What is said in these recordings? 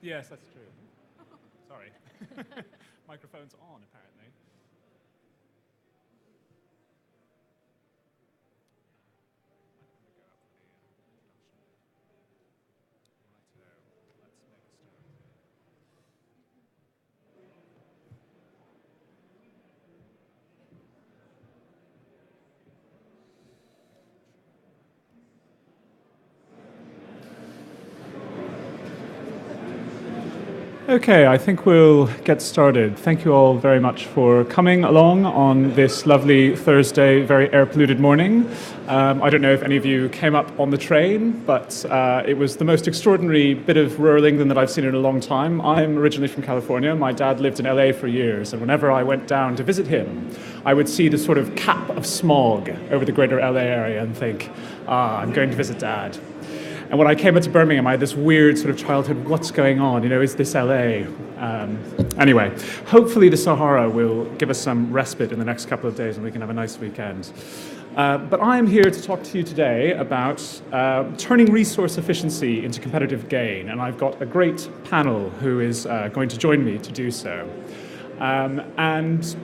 Yes, that's true. Sorry. Microphone's on, apparently. Okay, I think we'll get started. Thank you all very much for coming along on this lovely Thursday, very air-polluted morning. I don't know if any of you came up on the train, but it was the most extraordinary bit of rural England that I've seen in a long time. I'm originally from California. My dad lived in LA for years, and whenever I went down to visit him, I would see the sort of cap of smog over the greater LA area and think, I'm going to visit Dad. And when I came into Birmingham, I had this weird sort of childhood, what's going on? You know, is this LA? Anyway, hopefully the Sahara will give us some respite in the next couple of days and we can have a nice weekend. But I'm here to talk to you today about turning resource efficiency into competitive gain. And I've got a great panel who is going to join me to do so. And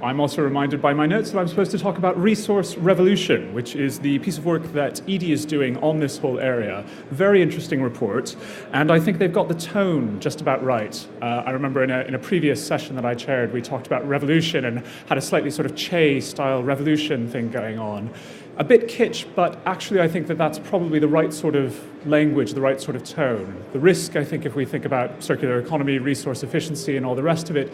I'm also reminded by my notes that I'm supposed to talk about Resource Revolution, which is the piece of work that Edie is doing on this whole area. Very interesting report, and I think they've got the tone just about right. I remember in a previous session that I chaired, we talked about revolution and had a slightly sort of Che-style revolution thing going on. A bit kitsch, but actually I think that that's probably the right sort of language, the right sort of tone. The risk, I think, if we think about circular economy, resource efficiency, and all the rest of it,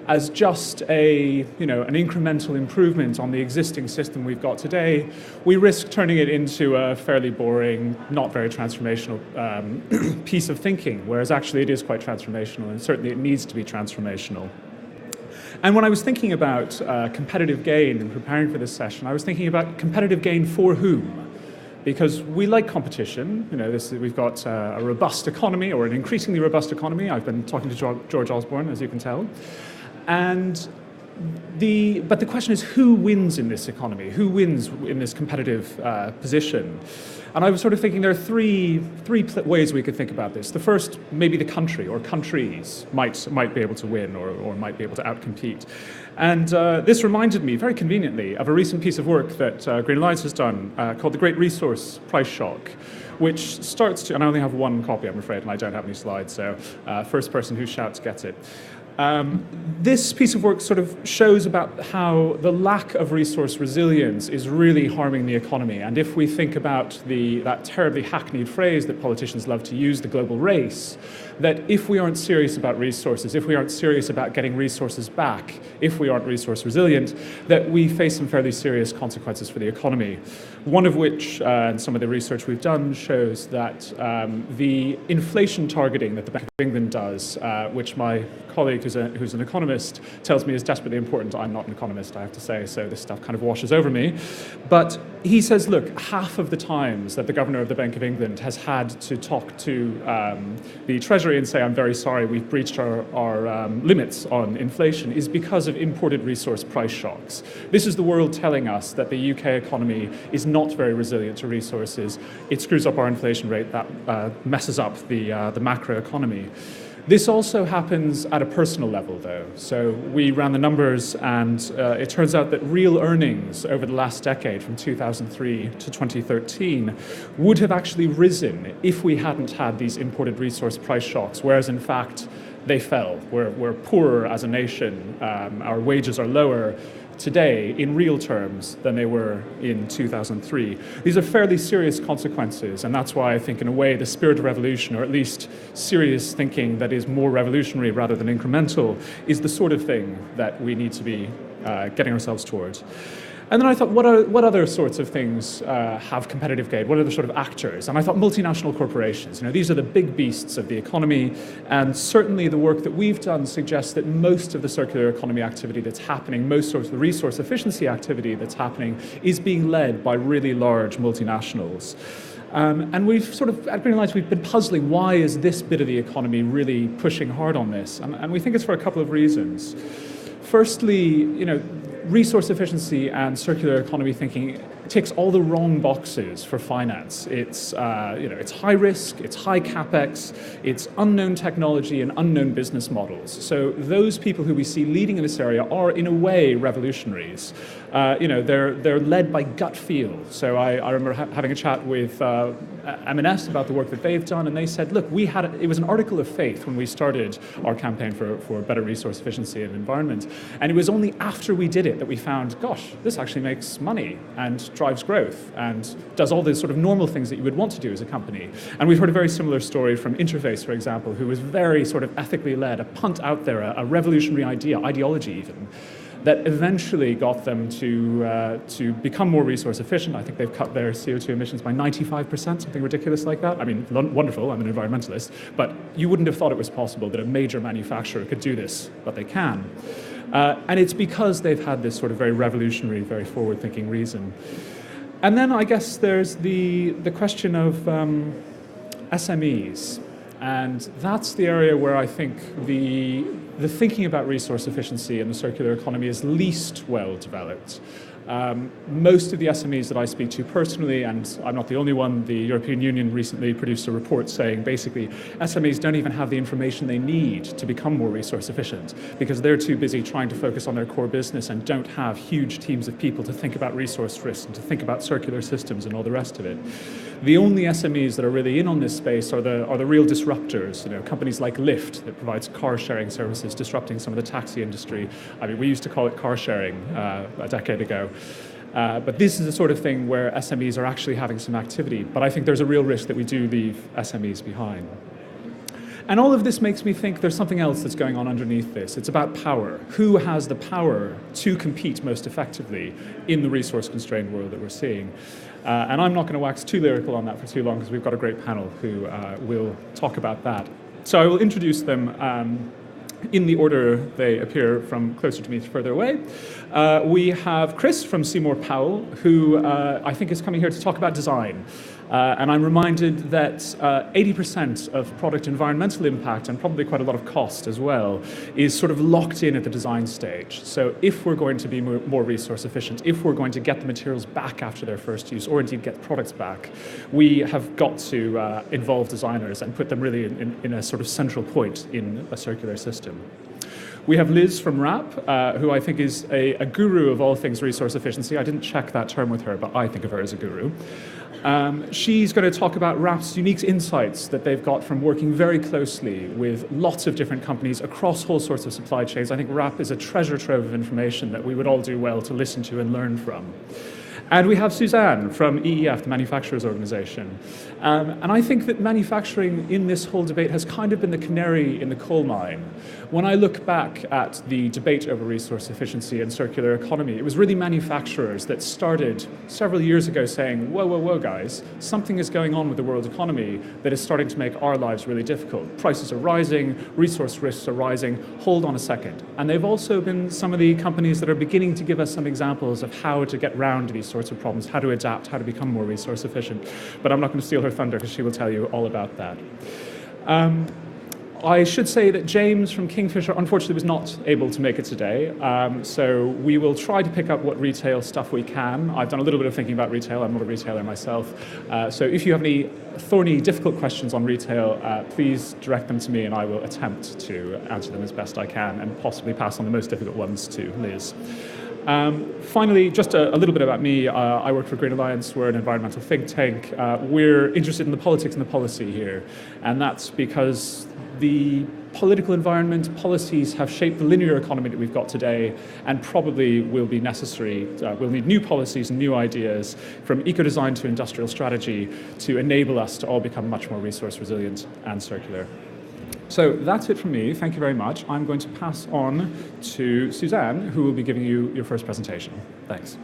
as just an incremental improvement on the existing system we've got today, we risk turning it into a fairly boring, not very transformational piece of thinking, whereas actually it is quite transformational, and certainly it needs to be transformational. And when I was thinking about competitive gain and preparing for this session, I was thinking about competitive gain for whom? Because we like competition. You know, we've got a robust economy, or an increasingly robust economy. I've been talking to George Osborne, as you can tell. But the question is, who wins in this economy? Who wins in this competitive position? And I was sort of thinking there are three ways we could think about this. The first, maybe the country or countries might be able to win or might be able to outcompete. And this reminded me, very conveniently, of a recent piece of work that Green Alliance has done called The Great Resource Price Shock, which starts to, and I only have one copy, I'm afraid, and I don't have any slides, so first person who shouts gets it. This piece of work sort of shows about how the lack of resource resilience is really harming the economy. And if we think about that terribly hackneyed phrase that politicians love to use, the global race, that if we aren't serious about resources, if we aren't serious about getting resources back, if we aren't resource resilient, that we face some fairly serious consequences for the economy. One of which, and some of the research we've done, shows that the inflation targeting that the Bank of England does, which my colleague who's an economist tells me is desperately important. I'm not an economist, I have to say, so this stuff kind of washes over me. But he says, look, half of the times that the governor of the Bank of England has had to talk to the Treasury and say, I'm very sorry, we've breached our limits on inflation, is because of imported resource price shocks. This is the world telling us that the UK economy is not very resilient to resources. It screws up our inflation rate, that messes up the macro economy. This also happens at a personal level, though. So we ran the numbers, and it turns out that real earnings over the last decade, from 2003 to 2013, would have actually risen if we hadn't had these imported resource price shocks, whereas in fact they fell. We're poorer as a nation. Our wages are lower today in real terms than they were in 2003. These are fairly serious consequences, and that's why I think in a way the spirit of revolution, or at least serious thinking that is more revolutionary rather than incremental, is the sort of thing that we need to be getting ourselves towards. And then I thought, what other sorts of things have competitive gain? What are the sort of actors? And I thought multinational corporations. These are the big beasts of the economy, and certainly the work that we've done suggests that most of the circular economy activity that's happening, most of the resource efficiency activity that's happening, is being led by really large multinationals. And we've sort of, at Green Alliance, we've been puzzling, why is this bit of the economy really pushing hard on this? And we think it's for a couple of reasons. Firstly, resource efficiency and circular economy thinking ticks all the wrong boxes for finance. It's it's high risk, it's high capex, it's unknown technology and unknown business models. So those people who we see leading in this area are in a way revolutionaries. They're led by gut feel. So I remember having a chat with M&S about the work that they've done, and they said, look, it was an article of faith when we started our campaign for better resource efficiency and environment, and it was only after we did it that we found, gosh, this actually makes money and drives growth and does all the sort of normal things that you would want to do as a company. And we've heard a very similar story from Interface, for example, who was very sort of ethically led, a punt out there, a revolutionary ideology even, that eventually got them to become more resource efficient. I think they've cut their CO2 emissions by 95%, something ridiculous like that. I mean, wonderful, I'm an environmentalist, but you wouldn't have thought it was possible that a major manufacturer could do this, but they can. And it's because they've had this sort of very revolutionary, very forward-thinking reason. And then I guess there's the question of SMEs. And that's the area where I think the thinking about resource efficiency and the circular economy is least well developed. Most of the SMEs that I speak to personally, and I'm not the only one, the European Union recently produced a report saying basically SMEs don't even have the information they need to become more resource efficient because they're too busy trying to focus on their core business and don't have huge teams of people to think about resource risk and to think about circular systems and all the rest of it. The only SMEs that are really in on this space are the real disruptors, companies like Lyft that provides car sharing services, disrupting some of the taxi industry. I mean, we used to call it car sharing a decade ago. But this is the sort of thing where SMEs are actually having some activity. But I think there's a real risk that we do leave SMEs behind. And all of this makes me think there's something else that's going on underneath this. It's about power. Who has the power to compete most effectively in the resource-constrained world that we're seeing? And I'm not going to wax too lyrical on that for too long because we've got a great panel who will talk about that. So I will introduce them in the order they appear from closer to me to further away. We have Chris from Seymourpowell, who I think is coming here to talk about design. And I'm reminded that 80% of product environmental impact, and probably quite a lot of cost as well, is sort of locked in at the design stage. So if we're going to be more resource efficient, if we're going to get the materials back after their first use, or indeed get products back, we have got to involve designers and put them really in a sort of central point in a circular system. We have Liz from RAP, who I think is a guru of all things resource efficiency. I didn't check that term with her, but I think of her as a guru. She's going to talk about RAP's unique insights that they've got from working very closely with lots of different companies across all sorts of supply chains. I think RAP is a treasure trove of information that we would all do well to listen to and learn from. And we have Susanne from EEF, the manufacturers organization. And I think that manufacturing in this whole debate has kind of been the canary in the coal mine. When I look back at the debate over resource efficiency and circular economy, it was really manufacturers that started several years ago saying, whoa, guys, something is going on with the world economy that is starting to make our lives really difficult. Prices are rising, resource risks are rising, hold on a second. And they've also been some of the companies that are beginning to give us some examples of how to get round these sorts of problems, how to adapt, how to become more resource efficient. But I'm not going to steal her thunder because she will tell you all about that. I should say that James from Kingfisher unfortunately was not able to make it today, so we will try to pick up what retail stuff we can. I've done a little bit of thinking about retail. I'm not a retailer myself. So if you have any thorny, difficult questions on retail, please direct them to me and I will attempt to answer them as best I can and possibly pass on the most difficult ones to Liz. Finally, just a little bit about me. I work for Green Alliance. We're an environmental think tank. We're interested in the politics and the policy here, and that's because the political environment, policies have shaped the linear economy that we've got today and probably will be necessary. We'll need new policies and new ideas from eco-design to industrial strategy to enable us to all become much more resource resilient and circular. So that's it from me. Thank you very much. I'm going to pass on to Susanne, who will be giving you your first presentation. Thanks.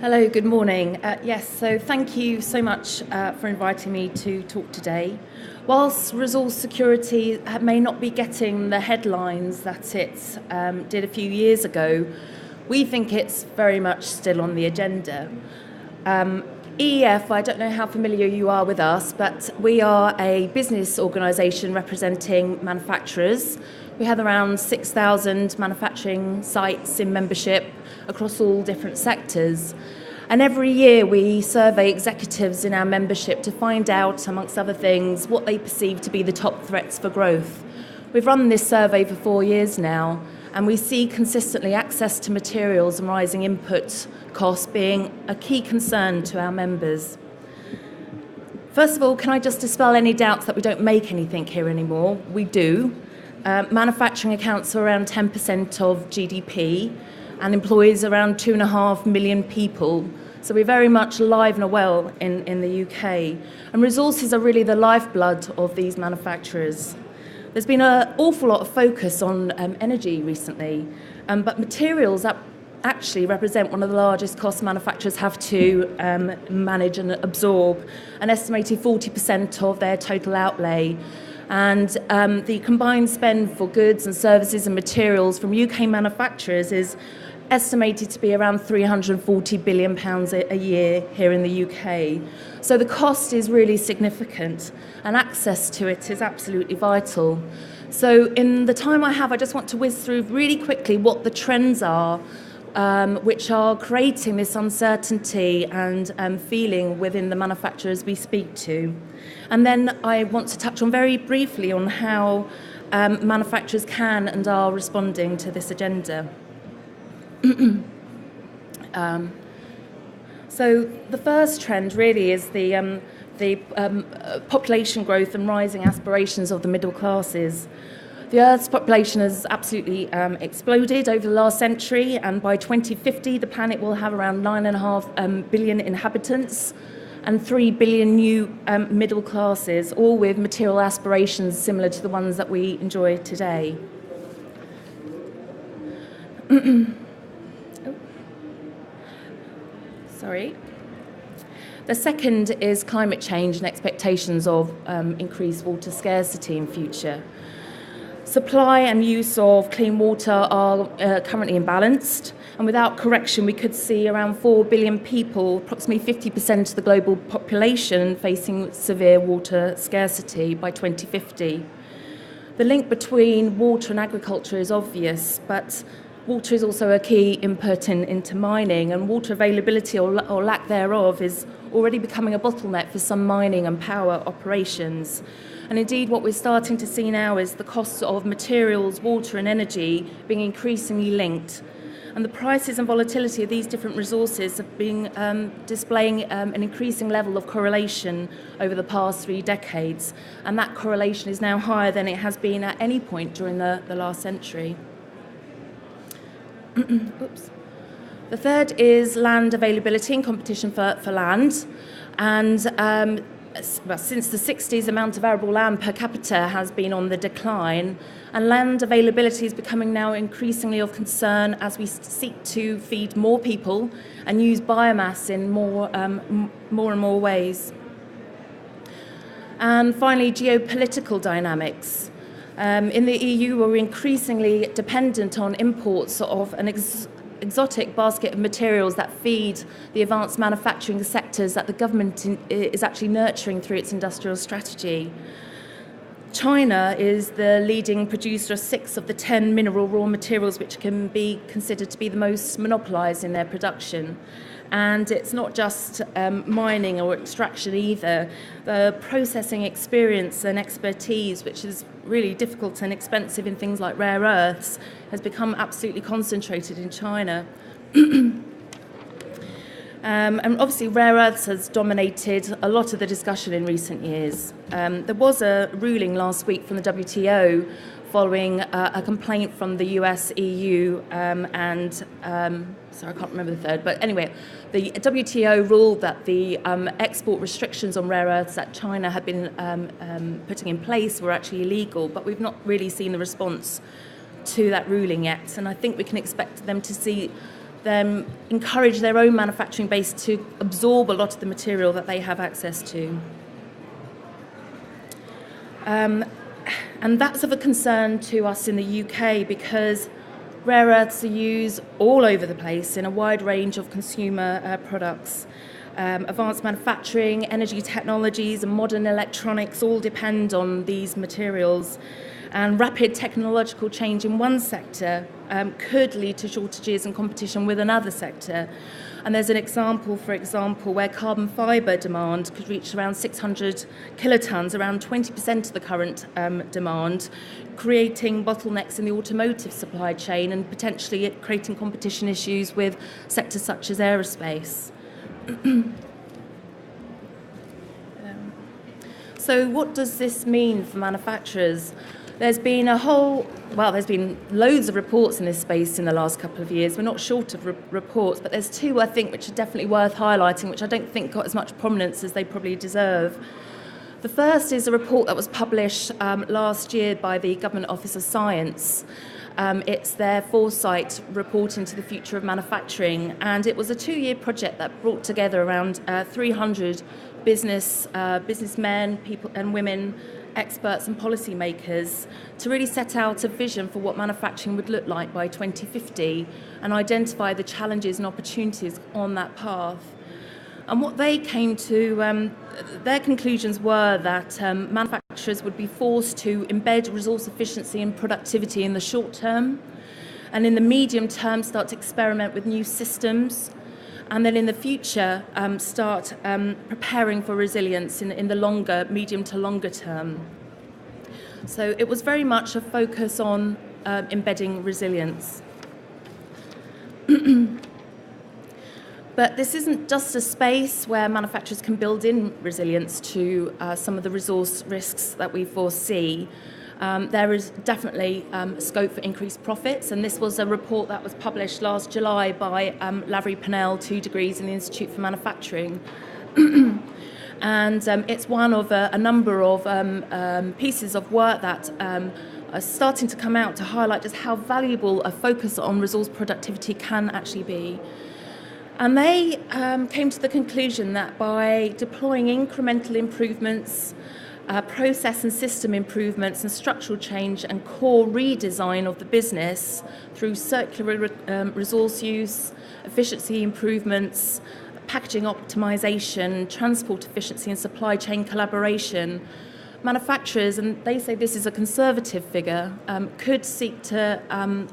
Hello, good morning. Yes, so thank you so much for inviting me to talk today. Whilst resource security may not be getting the headlines that it did a few years ago, we think it's very much still on the agenda. EEF, I don't know how familiar you are with us, but we are a business organisation representing manufacturers. We have around 6,000 manufacturing sites in membership across all different sectors. And every year we survey executives in our membership to find out, amongst other things, what they perceive to be the top threats for growth. We've run this survey for 4 years now, and we see consistently access to materials and rising input costs being a key concern to our members. First of all, can I just dispel any doubts that we don't make anything here anymore? We do. Manufacturing accounts for around 10% of GDP and employs around 2.5 million people. So we're very much alive and well in the UK. And resources are really the lifeblood of these manufacturers. There's been an awful lot of focus on energy recently, but materials that actually represent one of the largest costs manufacturers have to manage and absorb, an estimated 40% of their total outlay. And the combined spend for goods and services and materials from UK manufacturers is estimated to be around £340 billion a year here in the UK. So the cost is really significant, and access to it is absolutely vital. So in the time I have, I just want to whiz through really quickly what the trends are, which are creating this uncertainty and feeling within the manufacturers we speak to. And then I want to touch on very briefly on how manufacturers can and are responding to this agenda. So the first trend really is the population growth and rising aspirations of the middle classes. The Earth's population has absolutely exploded over the last century, and by 2050 the planet will have around 9.5 billion inhabitants and 3 billion new middle classes, all with material aspirations similar to the ones that we enjoy today. Sorry. The second is climate change and expectations of increased water scarcity in future. Supply and use of clean water are currently imbalanced, and without correction we could see around 4 billion people, approximately 50% of the global population, facing severe water scarcity by 2050. The link between water and agriculture is obvious, but water is also a key input into mining, and water availability or lack thereof is already becoming a bottleneck for some mining and power operations. And indeed what we're starting to see now is the costs of materials, water and energy being increasingly linked. And the prices and volatility of these different resources have been displaying an increasing level of correlation over the past 3 decades. And that correlation is now higher than it has been at any point during the last century. Oops. The third is land availability and competition for land. And since the 60s, the amount of arable land per capita has been on the decline, and land availability is becoming now increasingly of concern as we seek to feed more people and use biomass in more and more ways. And finally, geopolitical dynamics. In the EU, we're increasingly dependent on imports of an exotic basket of materials that feed the advanced manufacturing sectors that the government is actually nurturing through its industrial strategy. China is the leading producer of 6 of the 10 mineral raw materials which can be considered to be the most monopolised in their production. And it's not just mining or extraction either. The processing experience and expertise, which is really difficult and expensive in things like rare earths, has become absolutely concentrated in China. And obviously rare earths has dominated a lot of the discussion in recent years. There was a ruling last week from the WTO following a complaint from the US, EU, and sorry, I can't remember the third, but anyway, the WTO ruled that the export restrictions on rare earths that China had been putting in place were actually illegal, but we've not really seen the response to that ruling yet, and I think we can expect them to see them encourage their own manufacturing base to absorb a lot of the material that they have access to. And that's of a concern to us in the UK because rare earths are used all over the place in a wide range of consumer products. Advanced manufacturing, energy technologies, and modern electronics all depend on these materials. And rapid technological change in one sector could lead to shortages and competition with another sector. And there's an example, for example, where carbon fibre demand could reach around 600 kilotons, around 20% of the current demand, creating bottlenecks in the automotive supply chain and potentially creating competition issues with sectors such as aerospace. So what does this mean for manufacturers? There's been loads of reports in this space in the last couple of years. We're not short of reports, but there's two, I think, which are definitely worth highlighting, which I don't think got as much prominence as they probably deserve. The first is a report that was published last year by the Government Office of Science. It's their Foresight report into the future of manufacturing, and it was a 2-year project that brought together around 300 businessmen, people and women, experts and policymakers to really set out a vision for what manufacturing would look like by 2050 and identify the challenges and opportunities on that path. And what they came to, their conclusions were that manufacturers would be forced to embed resource efficiency and productivity in the short term, and in the medium term start to experiment with new systems, and then in the future start preparing for resilience in the medium to longer term. So it was very much a focus on embedding resilience. But this isn't just a space where manufacturers can build in resilience to some of the resource risks that we foresee. There is definitely scope for increased profits, and this was a report that was published last July by Lavery Pennell, 2 Degrees, in the Institute for Manufacturing. And it's one of a number of pieces of work that are starting to come out to highlight just how valuable a focus on resource productivity can actually be. And they came to the conclusion that by deploying incremental improvements, process and system improvements and structural change and core redesign of the business through circular resource use, efficiency improvements, packaging optimization, transport efficiency and supply chain collaboration, manufacturers, and they say this is a conservative figure, could seek to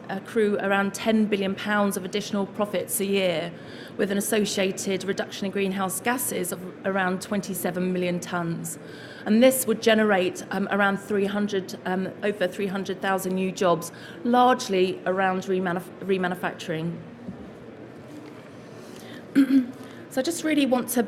accrue around £10 billion of additional profits a year, with an associated reduction in greenhouse gases of around 27 million tonnes. And this would generate around over 300,000 new jobs, largely around remanufacturing. So I just really want to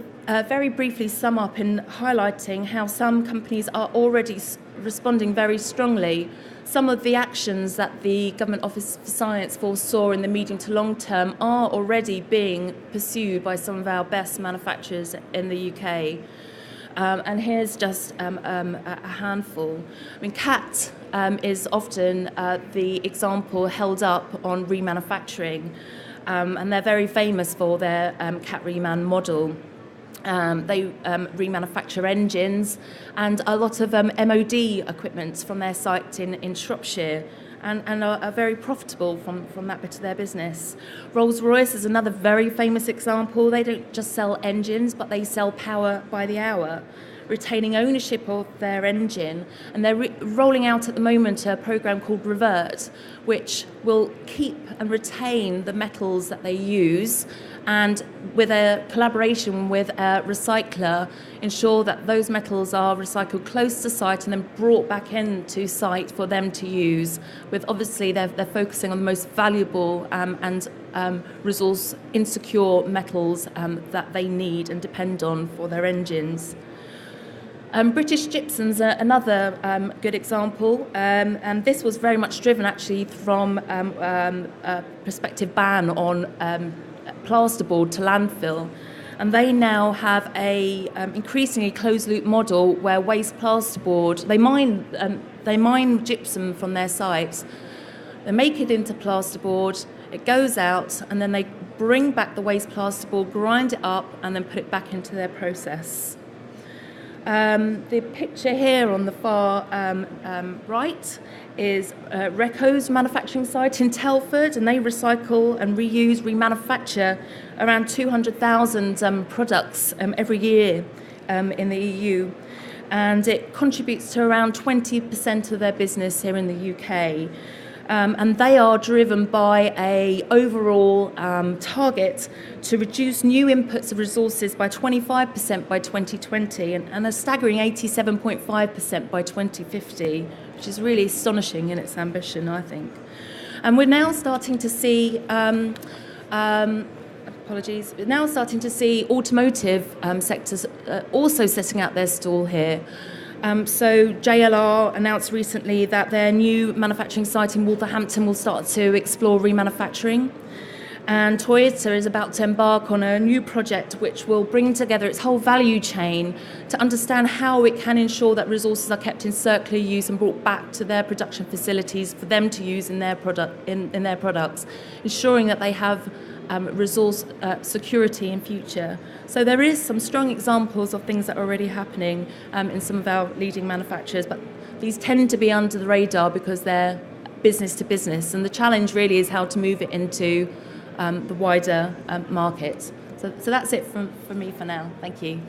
very briefly sum up in highlighting how some companies are already responding very strongly. Some of the actions that the Government Office for Science foresaw in the medium to long term are already being pursued by some of our best manufacturers in the UK. And here's just a handful. I mean, CAT is often the example held up on remanufacturing, and they're very famous for their CAT reman model. They remanufacture engines and a lot of MOD equipment from their site in Shropshire, and are very profitable from that bit of their business. Rolls-Royce is another very famous example. They don't just sell engines, but they sell power by the hour, retaining ownership of their engine. And they're rolling out at the moment a program called Revert, which will keep and retain the metals that they use, and with a collaboration with a recycler, ensure that those metals are recycled close to site and then brought back into site for them to use. With obviously they're focusing on the most valuable and resource insecure metals that they need and depend on for their engines. British Gypsum's another good example, and this was very much driven actually from a prospective ban on plasterboard to landfill, and they now have a increasingly closed-loop model where waste plasterboard, they mine gypsum from their sites, they make it into plasterboard, it goes out, and then they bring back the waste plasterboard, grind it up, and then put it back into their process. The picture here on the far right is Reco's manufacturing site in Telford, and they recycle and reuse, remanufacture around 200,000 products every year in the EU. And it contributes to around 20% of their business here in the UK. And they are driven by a overall target to reduce new inputs of resources by 25% by 2020 and a staggering 87.5% by 2050, which is really astonishing in its ambition, I think. And we're now starting to see we're now starting to see automotive sectors also setting out their stall here. So JLR announced recently that their new manufacturing site in Wolverhampton will start to explore remanufacturing. And Toyota is about to embark on a new project which will bring together its whole value chain to understand how it can ensure that resources are kept in circular use and brought back to their production facilities for them to use in their their products, ensuring that they have resource security in future. So there is some strong examples of things that are already happening in some of our leading manufacturers, but these tend to be under the radar because they're business to business, and the challenge really is how to move it into the wider market. So that's it from me for now. Thank you.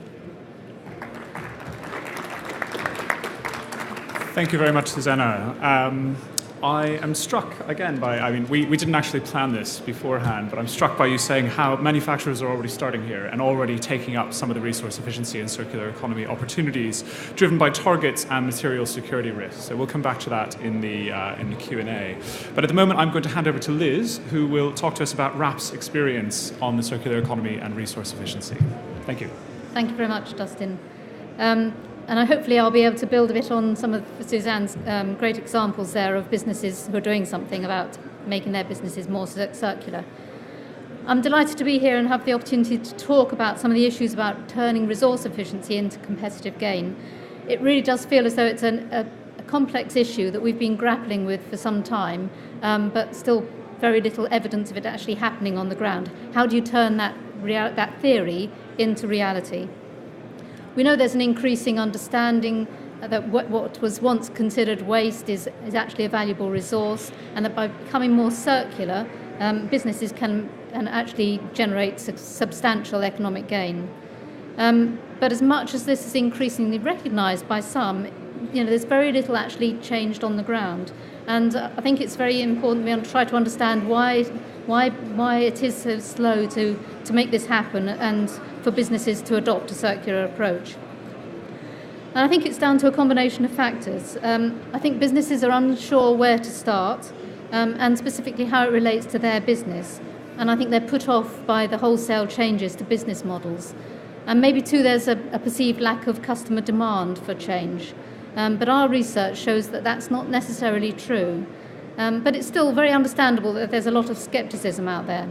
Thank you very much, Susanne. I am struck again by, we didn't actually plan this beforehand, but I'm struck by you saying how manufacturers are already starting here and already taking up some of the resource efficiency and circular economy opportunities driven by targets and material security risks. So we'll come back to that in the Q&A. But at the moment, I'm going to hand over to Liz, who will talk to us about RAP's experience on the circular economy and resource efficiency. Thank you. Thank you very much, Dustin. And hopefully I'll be able to build a bit on some of Susanne's great examples there of businesses who are doing something about making their businesses more circular. I'm delighted to be here and have the opportunity to talk about some of the issues about turning resource efficiency into competitive gain. It really does feel as though it's a complex issue that we've been grappling with for some time, but still very little evidence of it actually happening on the ground. How do you turn that theory into reality? We know there's an increasing understanding that what was once considered waste is actually a valuable resource, and that by becoming more circular, businesses can actually generate substantial economic gain. But as much as this is increasingly recognised by some, there's very little actually changed on the ground. And I think it's very important we try to understand why it is so slow to make this happen and for businesses to adopt a circular approach. And I think it's down to a combination of factors. I think businesses are unsure where to start and specifically how it relates to their business. And I think they're put off by the wholesale changes to business models. And maybe too there's a perceived lack of customer demand for change. But our research shows that that's not necessarily true. But it's still very understandable that there's a lot of scepticism out there.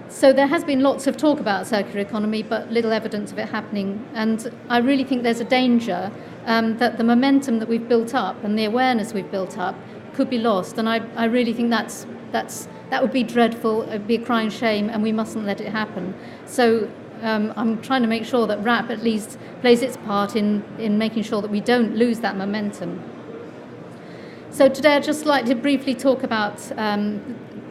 So there has been lots of talk about circular economy, but little evidence of it happening. And I really think there's a danger that the momentum that we've built up and the awareness we've built up could be lost. And I really think that would be dreadful, it would be a crying shame, and we mustn't let it happen. So I'm trying to make sure that RAP at least plays its part in making sure that we don't lose that momentum. So today I'd just like to briefly talk about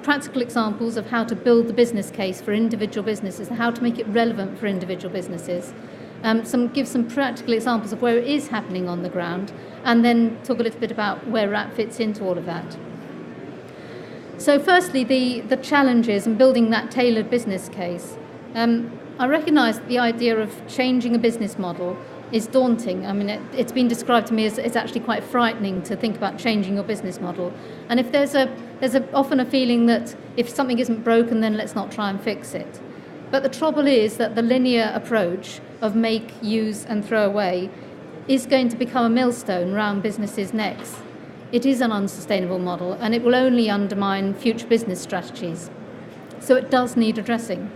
practical examples of how to build the business case for individual businesses and how to make it relevant for individual businesses. Give some practical examples of where it is happening on the ground, and then talk a little bit about where RAP fits into all of that. So firstly, the challenges and building that tailored business case. I recognise that the idea of changing a business model is daunting. I mean, it's been described to me as it's actually quite frightening to think about changing your business model. And if there's often a feeling that if something isn't broken, then let's not try and fix it. But the trouble is that the linear approach of make, use and throw away is going to become a millstone around businesses' necks. It is an unsustainable model, and it will only undermine future business strategies. So it does need addressing.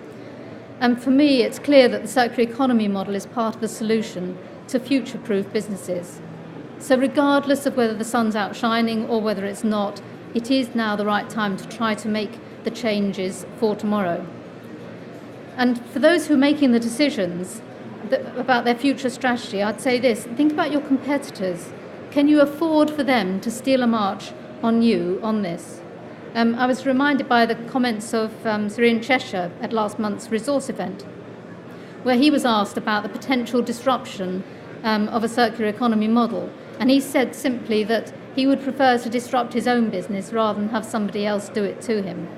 And for me, it's clear that the circular economy model is part of the solution to future-proof businesses. So regardless of whether the sun's out shining or whether it's not, it is now the right time to try to make the changes for tomorrow. And for those who are making the decisions, about their future strategy, I'd say this: think about your competitors. Can you afford for them to steal a march on you on this? I was reminded by the comments of Sir Ian Cheshire at last month's resource event, where he was asked about the potential disruption of a circular economy model. And he said simply that he would prefer to disrupt his own business rather than have somebody else do it to him.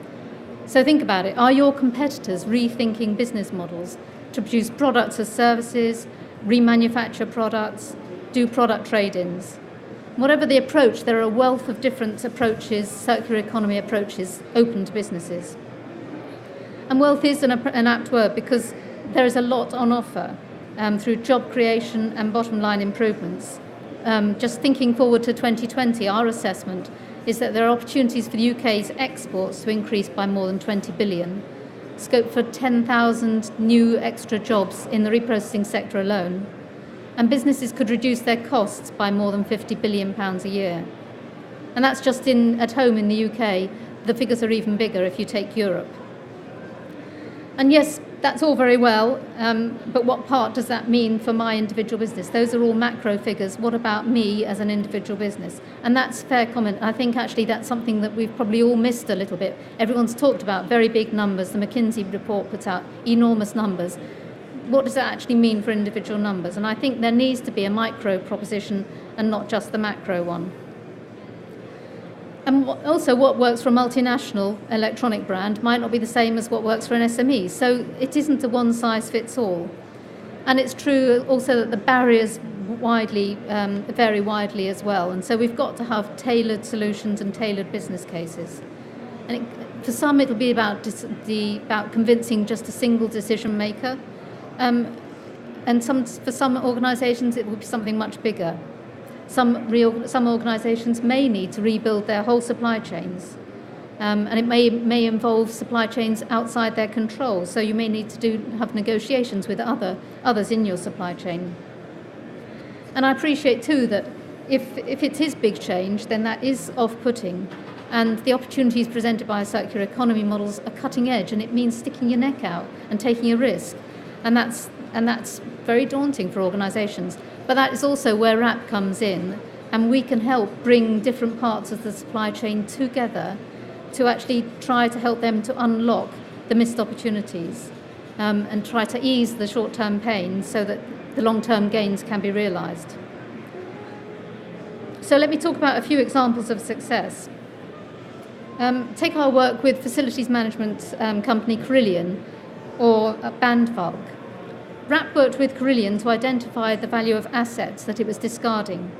So think about it. Are your competitors rethinking business models to produce products as services, remanufacture products, do product trade-ins? Whatever the approach, there are a wealth of different approaches, circular economy approaches, open to businesses. And wealth is an apt word because there is a lot on offer through job creation and bottom line improvements. Just thinking forward to 2020, our assessment is that there are opportunities for the UK's exports to increase by more than 20 billion, scope for 10,000 new extra jobs in the reprocessing sector alone, and businesses could reduce their costs by more than £50 billion a year. And that's just at home in the UK. The figures are even bigger if you take Europe. And yes, that's all very well, but what part does that mean for my individual business? Those are all macro figures. What about me as an individual business? And that's a fair comment. I think actually that's something that we've probably all missed a little bit. Everyone's talked about very big numbers. The McKinsey report puts out enormous numbers. What does that actually mean for individual numbers? And I think there needs to be a micro proposition and not just the macro one. And also what works for a multinational electronic brand might not be the same as what works for an SME. So it isn't a one-size-fits-all. And it's true also that the barriers vary widely as well. And so we've got to have tailored solutions and tailored business cases. And for some, it'll be about convincing just a single decision maker. And for some organisations, it will be something much bigger. Some organisations may need to rebuild their whole supply chains, and it may involve supply chains outside their control. So you may need to have negotiations with others in your supply chain. And I appreciate too that if it is big change, then that is off-putting, and the opportunities presented by circular economy models are cutting edge, and it means sticking your neck out and taking a risk. And that's very daunting for organisations. But that is also where RAP comes in, and we can help bring different parts of the supply chain together to actually try to help them to unlock the missed opportunities and try to ease the short-term pain so that the long-term gains can be realised. So let me talk about a few examples of success. Take our work with facilities management company Carillion or Bandvalk. RAP worked with Carillion to identify the value of assets that it was discarding.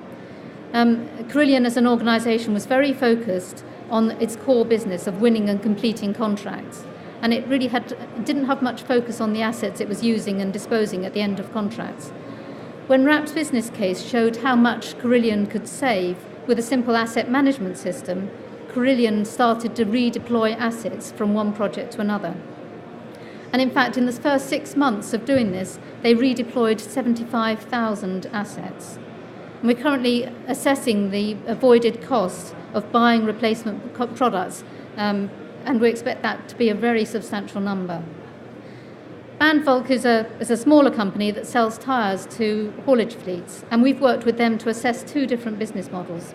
Carillion as an organisation was very focused on its core business of winning and completing contracts, and it really didn't have much focus on the assets it was using and disposing at the end of contracts. When RAP's business case showed how much Carillion could save with a simple asset management system, Carillion started to redeploy assets from one project to another. And in fact, in the first 6 months of doing this, they redeployed 75,000 assets. And we're currently assessing the avoided cost of buying replacement products, and we expect that to be a very substantial number. Bandvalk is a smaller company that sells tyres to haulage fleets, and we've worked with them to assess two different business models.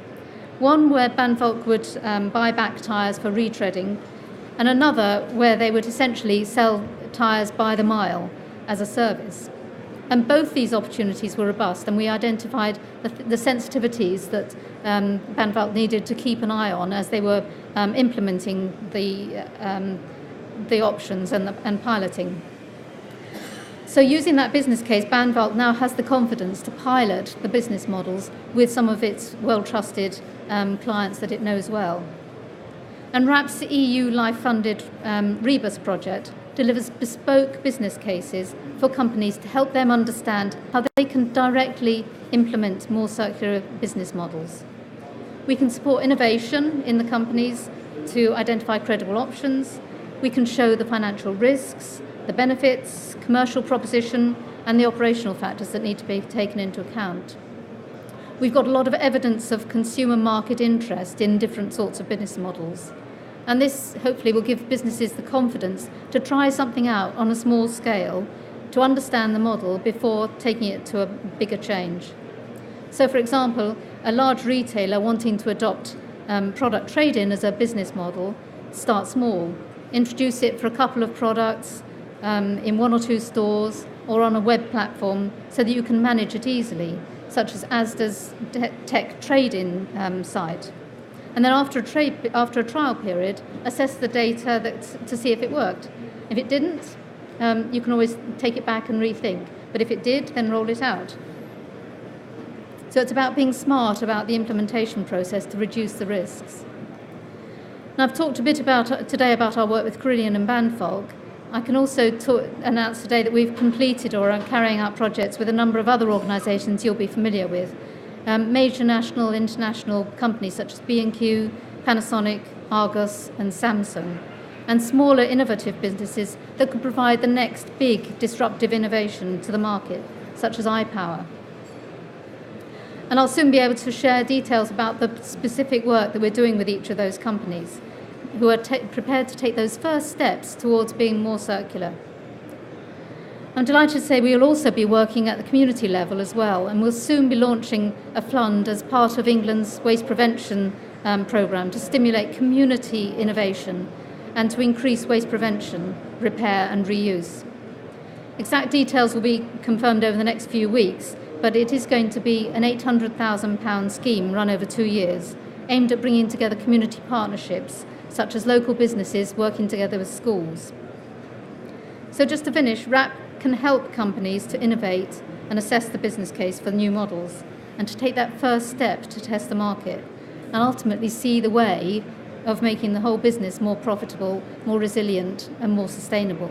One where Bandvalk would buy back tyres for retreading, and another where they would essentially sell tyres by the mile as a service. And both these opportunities were robust, and we identified the sensitivities that Bandvalk needed to keep an eye on as they were implementing the options and piloting. So using that business case, Bandvalk now has the confidence to pilot the business models with some of its well-trusted clients that it knows well. And RAP's EU life-funded Rebus project delivers bespoke business cases for companies to help them understand how they can directly implement more circular business models. We can support innovation in the companies to identify credible options. We can show the financial risks, the benefits, commercial proposition, and the operational factors that need to be taken into account. We've got a lot of evidence of consumer market interest in different sorts of business models. And this hopefully will give businesses the confidence to try something out on a small scale to understand the model before taking it to a bigger change. So, for example, a large retailer wanting to adopt product trade-in as a business model, start small. Introduce it for a couple of products in 1 or 2 stores or on a web platform so that you can manage it easily, such as Asda's tech trade-in site. And then after a trial period, assess the data to see if it worked. If it didn't, you can always take it back and rethink. But if it did, then roll it out. So it's about being smart about the implementation process to reduce the risks. Now, I've talked a bit today about our work with Carillion and Banfolk. I can also announce today that we've completed or are carrying out projects with a number of other organisations you'll be familiar with. Major national, international companies such as B&Q, Panasonic, Argos and Samsung, and smaller innovative businesses that could provide the next big disruptive innovation to the market, such as iPower. And I'll soon be able to share details about the specific work that we're doing with each of those companies, who are prepared to take those first steps towards being more circular. I'm delighted to say we will also be working at the community level as well, and we'll soon be launching a fund as part of England's waste prevention programme to stimulate community innovation and to increase waste prevention, repair and reuse. Exact details will be confirmed over the next few weeks, but it is going to be an £800,000 scheme run over 2 years, aimed at bringing together community partnerships, such as local businesses working together with schools. So just to finish, WRAP can help companies to innovate and assess the business case for new models, and to take that first step to test the market, and ultimately see the way of making the whole business more profitable, more resilient and more sustainable.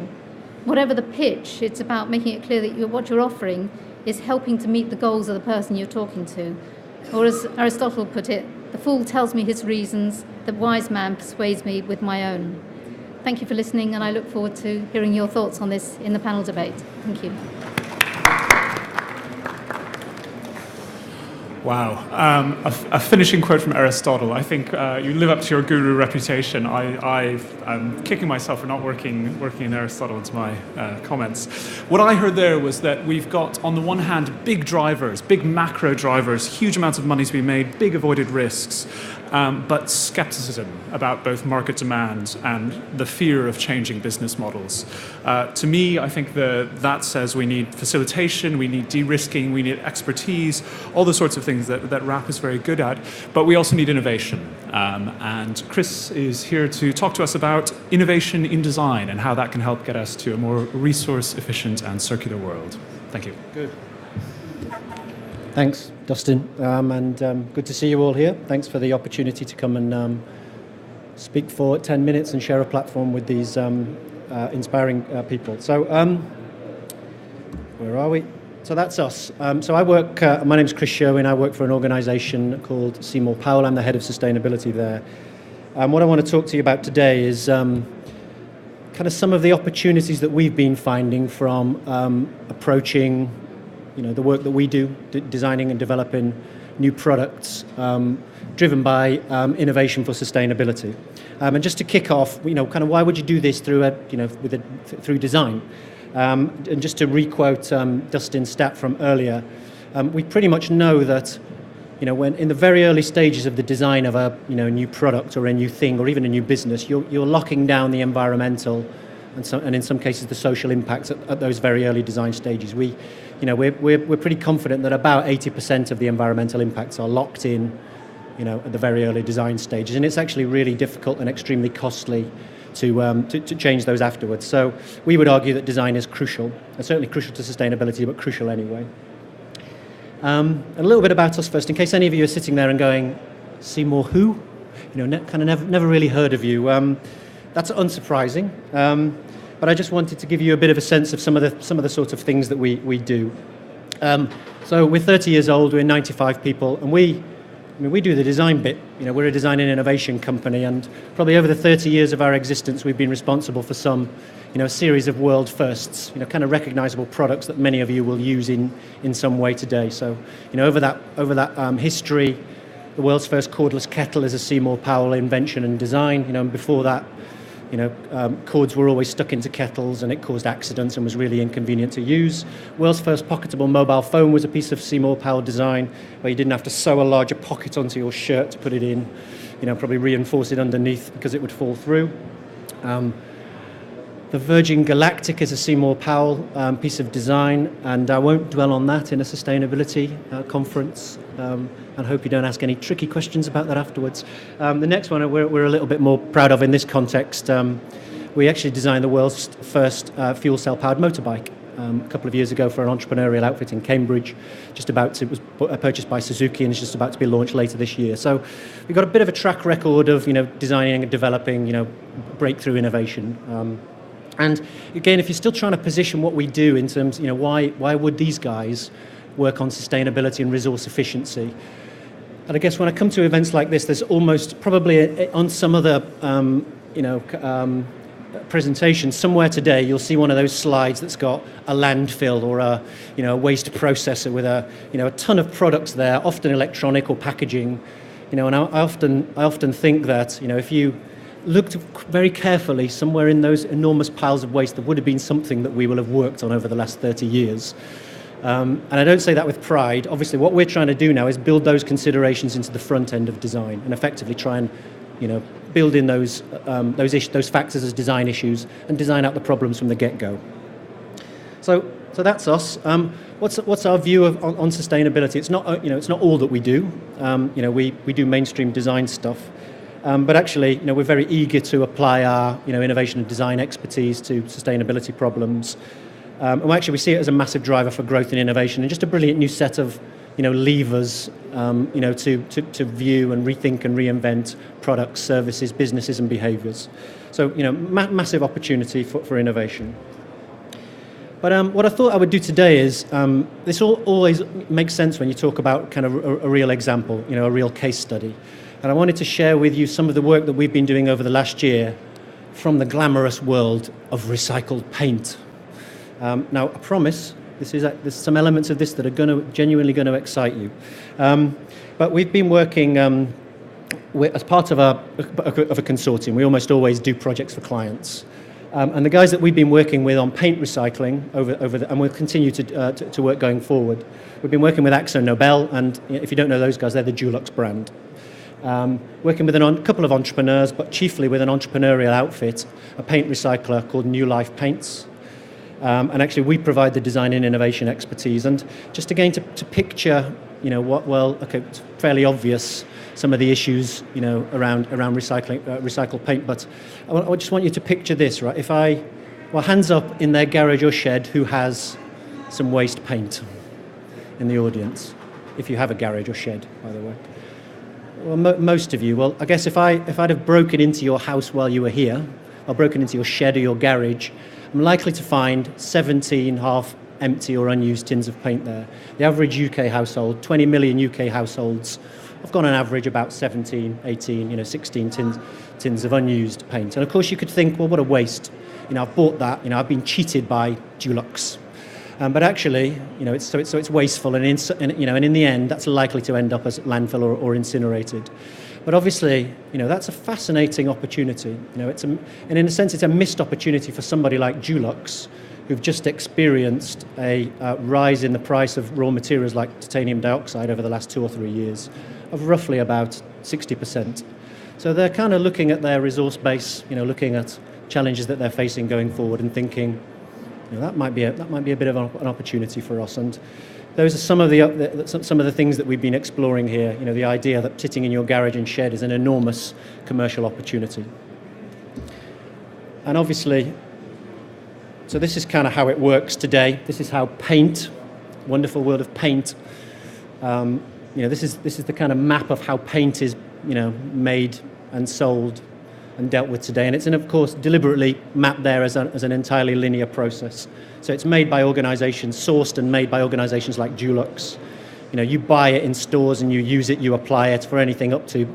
Whatever the pitch, it's about making it clear that what you're offering is helping to meet the goals of the person you're talking to. Or as Aristotle put it, the fool tells me his reasons, the wise man persuades me with my own. Thank you for listening, and I look forward to hearing your thoughts on this in the panel debate. Thank you. Wow. A finishing quote from Aristotle. I think you live up to your guru reputation. I'm kicking myself for not working in Aristotle into my comments. What I heard there was that we've got, on the one hand, big drivers, big macro drivers, huge amounts of money to be made, big avoided risks, but skepticism about both market demand and the fear of changing business models. To me, I think that says we need facilitation, we need de-risking, we need expertise, all the sorts of things that WRAP is very good at, but we also need innovation. And Chris is here to talk to us about innovation in design and how that can help get us to a more resource-efficient and circular world. Thank you. Good. Thanks, Dustin, and good to see you all here. Thanks for the opportunity to come and speak for 10 minutes and share a platform with these inspiring people. So, where are we? So that's us. So I work, my name's Chris Sherwin. I work for an organisation called Seymourpowell. I'm the head of sustainability there. What I want to talk to you about today is kind of some of the opportunities that we've been finding from approaching, the work that we do, designing and developing new products driven by innovation for sustainability. And just to kick off, kind of why would you do this through through design? And just to re-quote Dustin's stat from earlier, we pretty much know that, when in the very early stages of the design of a new product or a new thing or even a new business, you're locking down the environmental and in some cases the social impacts at those very early design stages. We're pretty confident that about 80% of the environmental impacts are locked in, at the very early design stages, and it's actually really difficult and extremely costly to change those afterwards. So we would argue that design is crucial, and certainly crucial to sustainability, but crucial anyway. A little bit about us first, in case any of you are sitting there and going, Seymour who? Kind of never really heard of you. That's unsurprising, but I just wanted to give you a bit of a sense of some of the sorts of things that we do. So we're 30 years old, we're 95 people, and we do the design bit. We're a design and innovation company, and probably over the 30 years of our existence, we've been responsible for some, a series of world firsts, kind of recognizable products that many of you will use in some way today. So, over that history, the world's first cordless kettle is a Seymourpowell invention and design. And before that, Cords were always stuck into kettles and it caused accidents and was really inconvenient to use. World's first pocketable mobile phone was a piece of Seymourpowell design where you didn't have to sew a larger pocket onto your shirt to put it in, probably reinforce it underneath because it would fall through. The Virgin Galactic is a Seymourpowell piece of design, and I won't dwell on that in a sustainability conference, and hope you don't ask any tricky questions about that afterwards. The next one we're a little bit more proud of in this context. We actually designed the world's first fuel cell powered motorbike a couple of years ago for an entrepreneurial outfit in Cambridge. It was purchased by Suzuki and is just about to be launched later this year. So we've got a bit of a track record of designing and developing breakthrough innovation. And again, if you're still trying to position what we do in terms, why would these guys work on sustainability and resource efficiency? And I guess when I come to events like this, there's almost probably on some other, presentation somewhere today, you'll see one of those slides that's got a landfill or a waste processor with a ton of products there, often electronic or packaging. And I often think that if you looked very carefully, somewhere in those enormous piles of waste, there would have been something that we will have worked on over the last 30 years. And I don't say that with pride. Obviously, what we're trying to do now is build those considerations into the front end of design and effectively try and, build in those factors as design issues and design out the problems from the get-go. So that's us. What's our view on sustainability? It's not all that we do. We do mainstream design stuff. But actually, we're very eager to apply our, innovation and design expertise to sustainability problems. And actually, we see it as a massive driver for growth and innovation, and just a brilliant new set of, levers, to view and rethink and reinvent products, services, businesses, and behaviours. So, massive opportunity for innovation. But what I thought I would do today is, this always makes sense when you talk about kind of a real example, a real case study. And I wanted to share with you some of the work that we've been doing over the last year from the glamorous world of recycled paint. Now, I promise there's some elements of this that are genuinely going to excite you. But we've been working as part of a consortium. We almost always do projects for clients. And the guys that we've been working with on paint recycling and we'll continue to work going forward. We've been working with AkzoNobel, and if you don't know those guys, they're the Dulux brand. Working with a couple of entrepreneurs, but chiefly with an entrepreneurial outfit, a paint recycler called New Life Paints. And actually we provide the design and innovation expertise. And just again to picture, it's fairly obvious some of the issues, around recycled paint. But I just want you to picture this, right? Hands up in their garage or shed who has some waste paint in the audience, if you have a garage or shed, by the way. Well, most of you. Well, I guess if I'd have broken into your house while you were here, or broken into your shed or your garage, I'm likely to find 17 half empty or unused tins of paint there. The average UK household, 20 million UK households, I've got on average about 17, 18, 16 tins of unused paint. And of course you could think, well, what a waste. I've bought that, I've been cheated by Dulux. But actually, it's wasteful, and in the end, that's likely to end up as landfill or incinerated. But obviously, that's a fascinating opportunity. And in a sense, it's a missed opportunity for somebody like Dulux, who've just experienced a rise in the price of raw materials like titanium dioxide over the last 2 or 3 years of roughly about 60%. So they're kind of looking at their resource base, looking at challenges that they're facing going forward and thinking, that might be a bit of an opportunity for us. And those are some of the things that we've been exploring here. The idea that sitting in your garage and shed is an enormous commercial opportunity. And obviously, so this is kind of how it works today. This is how paint, wonderful world of paint. This is the kind of map of how paint is, made and sold and dealt with today. And it's, of course, deliberately mapped there as an entirely linear process. So it's made by organisations, sourced and made by organisations like Dulux. You buy it in stores and you use it, you apply it for anything up to,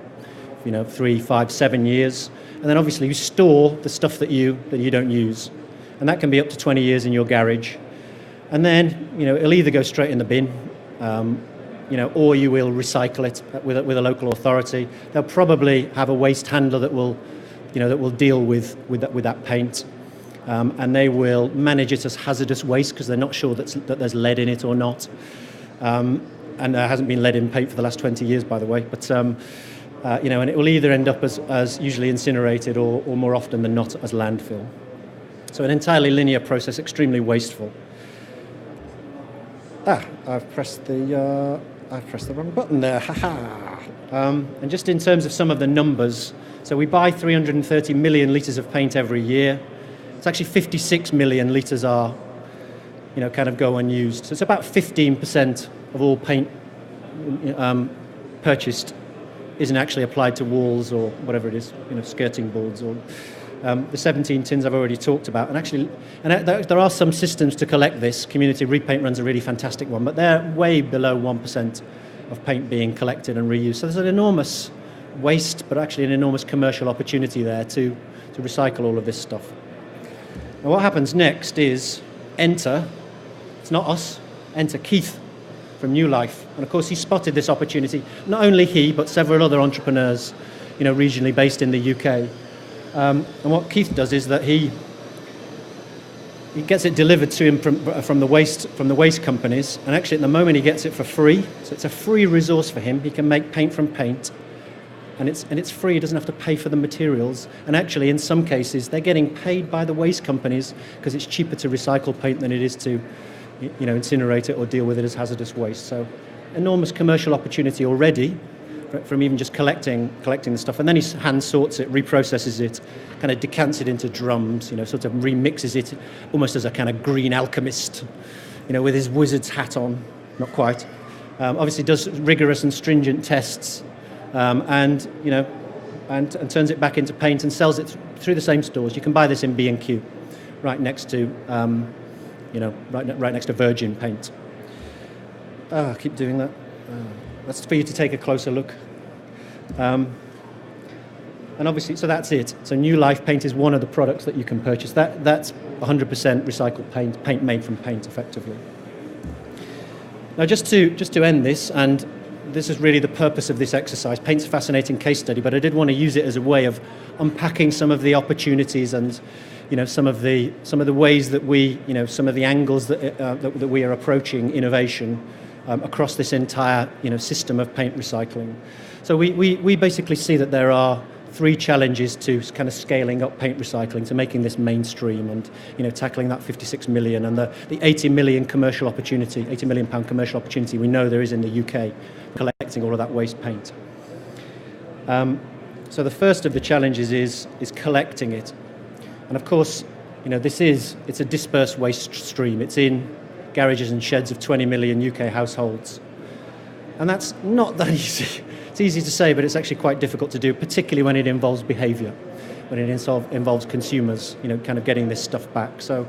3, 5, 7 years. And then obviously you store the stuff that you don't use. And that can be up to 20 years in your garage. And then, it'll either go straight in the bin, or you will recycle it with a local authority. They'll probably have a waste handler that will that will deal with that paint. And they will manage it as hazardous waste because they're not sure that there's lead in it or not. And there hasn't been lead in paint for the last 20 years, by the way. But and it will either end up as usually incinerated or more often than not as landfill. So an entirely linear process, extremely wasteful. I've pressed the wrong button there. And just in terms of some of the numbers, so we buy 330 million litres of paint every year. It's actually 56 million litres are, kind of go unused. So it's about 15% of all paint purchased isn't actually applied to walls or whatever it is, skirting boards or the 17 tins I've already talked about. And there are some systems to collect this. Community Repaint runs a really fantastic one, but they're way below 1% of paint being collected and reused. So there's an enormous waste, but actually an enormous commercial opportunity there to recycle all of this stuff. Now what happens next is enter, it's not us, enter Keith from New Life. And of course he spotted this opportunity, not only he, but several other entrepreneurs, regionally based in the UK. And what Keith does is that he gets it delivered to him from the waste companies, and actually at the moment he gets it for free. So it's a free resource for him. He can make paint from paint, and it's free. He doesn't have to pay for the materials. And actually, in some cases, they're getting paid by the waste companies because it's cheaper to recycle paint than it is to, incinerate it or deal with it as hazardous waste. So, enormous commercial opportunity already from even just collecting the stuff. And then he hand sorts it, reprocesses it, kind of decants it into drums, sort of remixes it almost as a kind of green alchemist, with his wizard's hat on. Not quite. Obviously does rigorous and stringent tests, and turns it back into paint and sells it through the same stores. You can buy this in B&Q, right next to, right next to Virgin Paint. I keep doing that. That's for you to take a closer look. And obviously, so that's it. So New Life paint is one of the products that you can purchase. That's 100% recycled paint made from paint, effectively. Now, just to end this, and this is really the purpose of this exercise. Paint's a fascinating case study, but I did want to use it as a way of unpacking some of the opportunities and, some of the ways that we, some of the angles that we are approaching innovation across this entire, system of paint recycling. So we basically see that there are three challenges to kind of scaling up paint recycling, to making this mainstream and, tackling that 56 million and the 80 million commercial opportunity, 80 million pound commercial opportunity we know there is in the UK, collecting all of that waste paint. So the first of the challenges is collecting it. And of course, it's a dispersed waste stream. It's in garages and sheds of 20 million UK households. And that's not that easy. It's easy to say, but it's actually quite difficult to do, particularly when it involves behaviour, when it involves consumers, kind of getting this stuff back. So,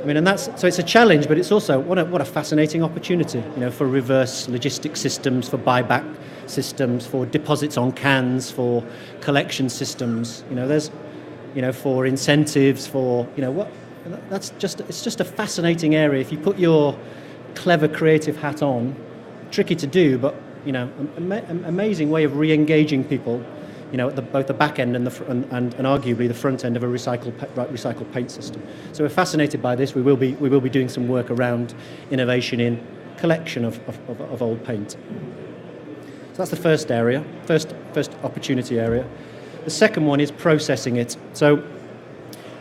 so it's a challenge, but it's also what a fascinating opportunity, for reverse logistics systems, for buyback systems, for deposits on cans, for collection systems. There's, for incentives, for it's just a fascinating area. If you put your clever creative hat on, tricky to do, but amazing way of re-engaging people, at both the back end and and arguably the front end of a recycled paint system. So we're fascinated by this. We will be doing some work around innovation in collection of old paint. So that's the first area, first opportunity area. The second one is processing it. So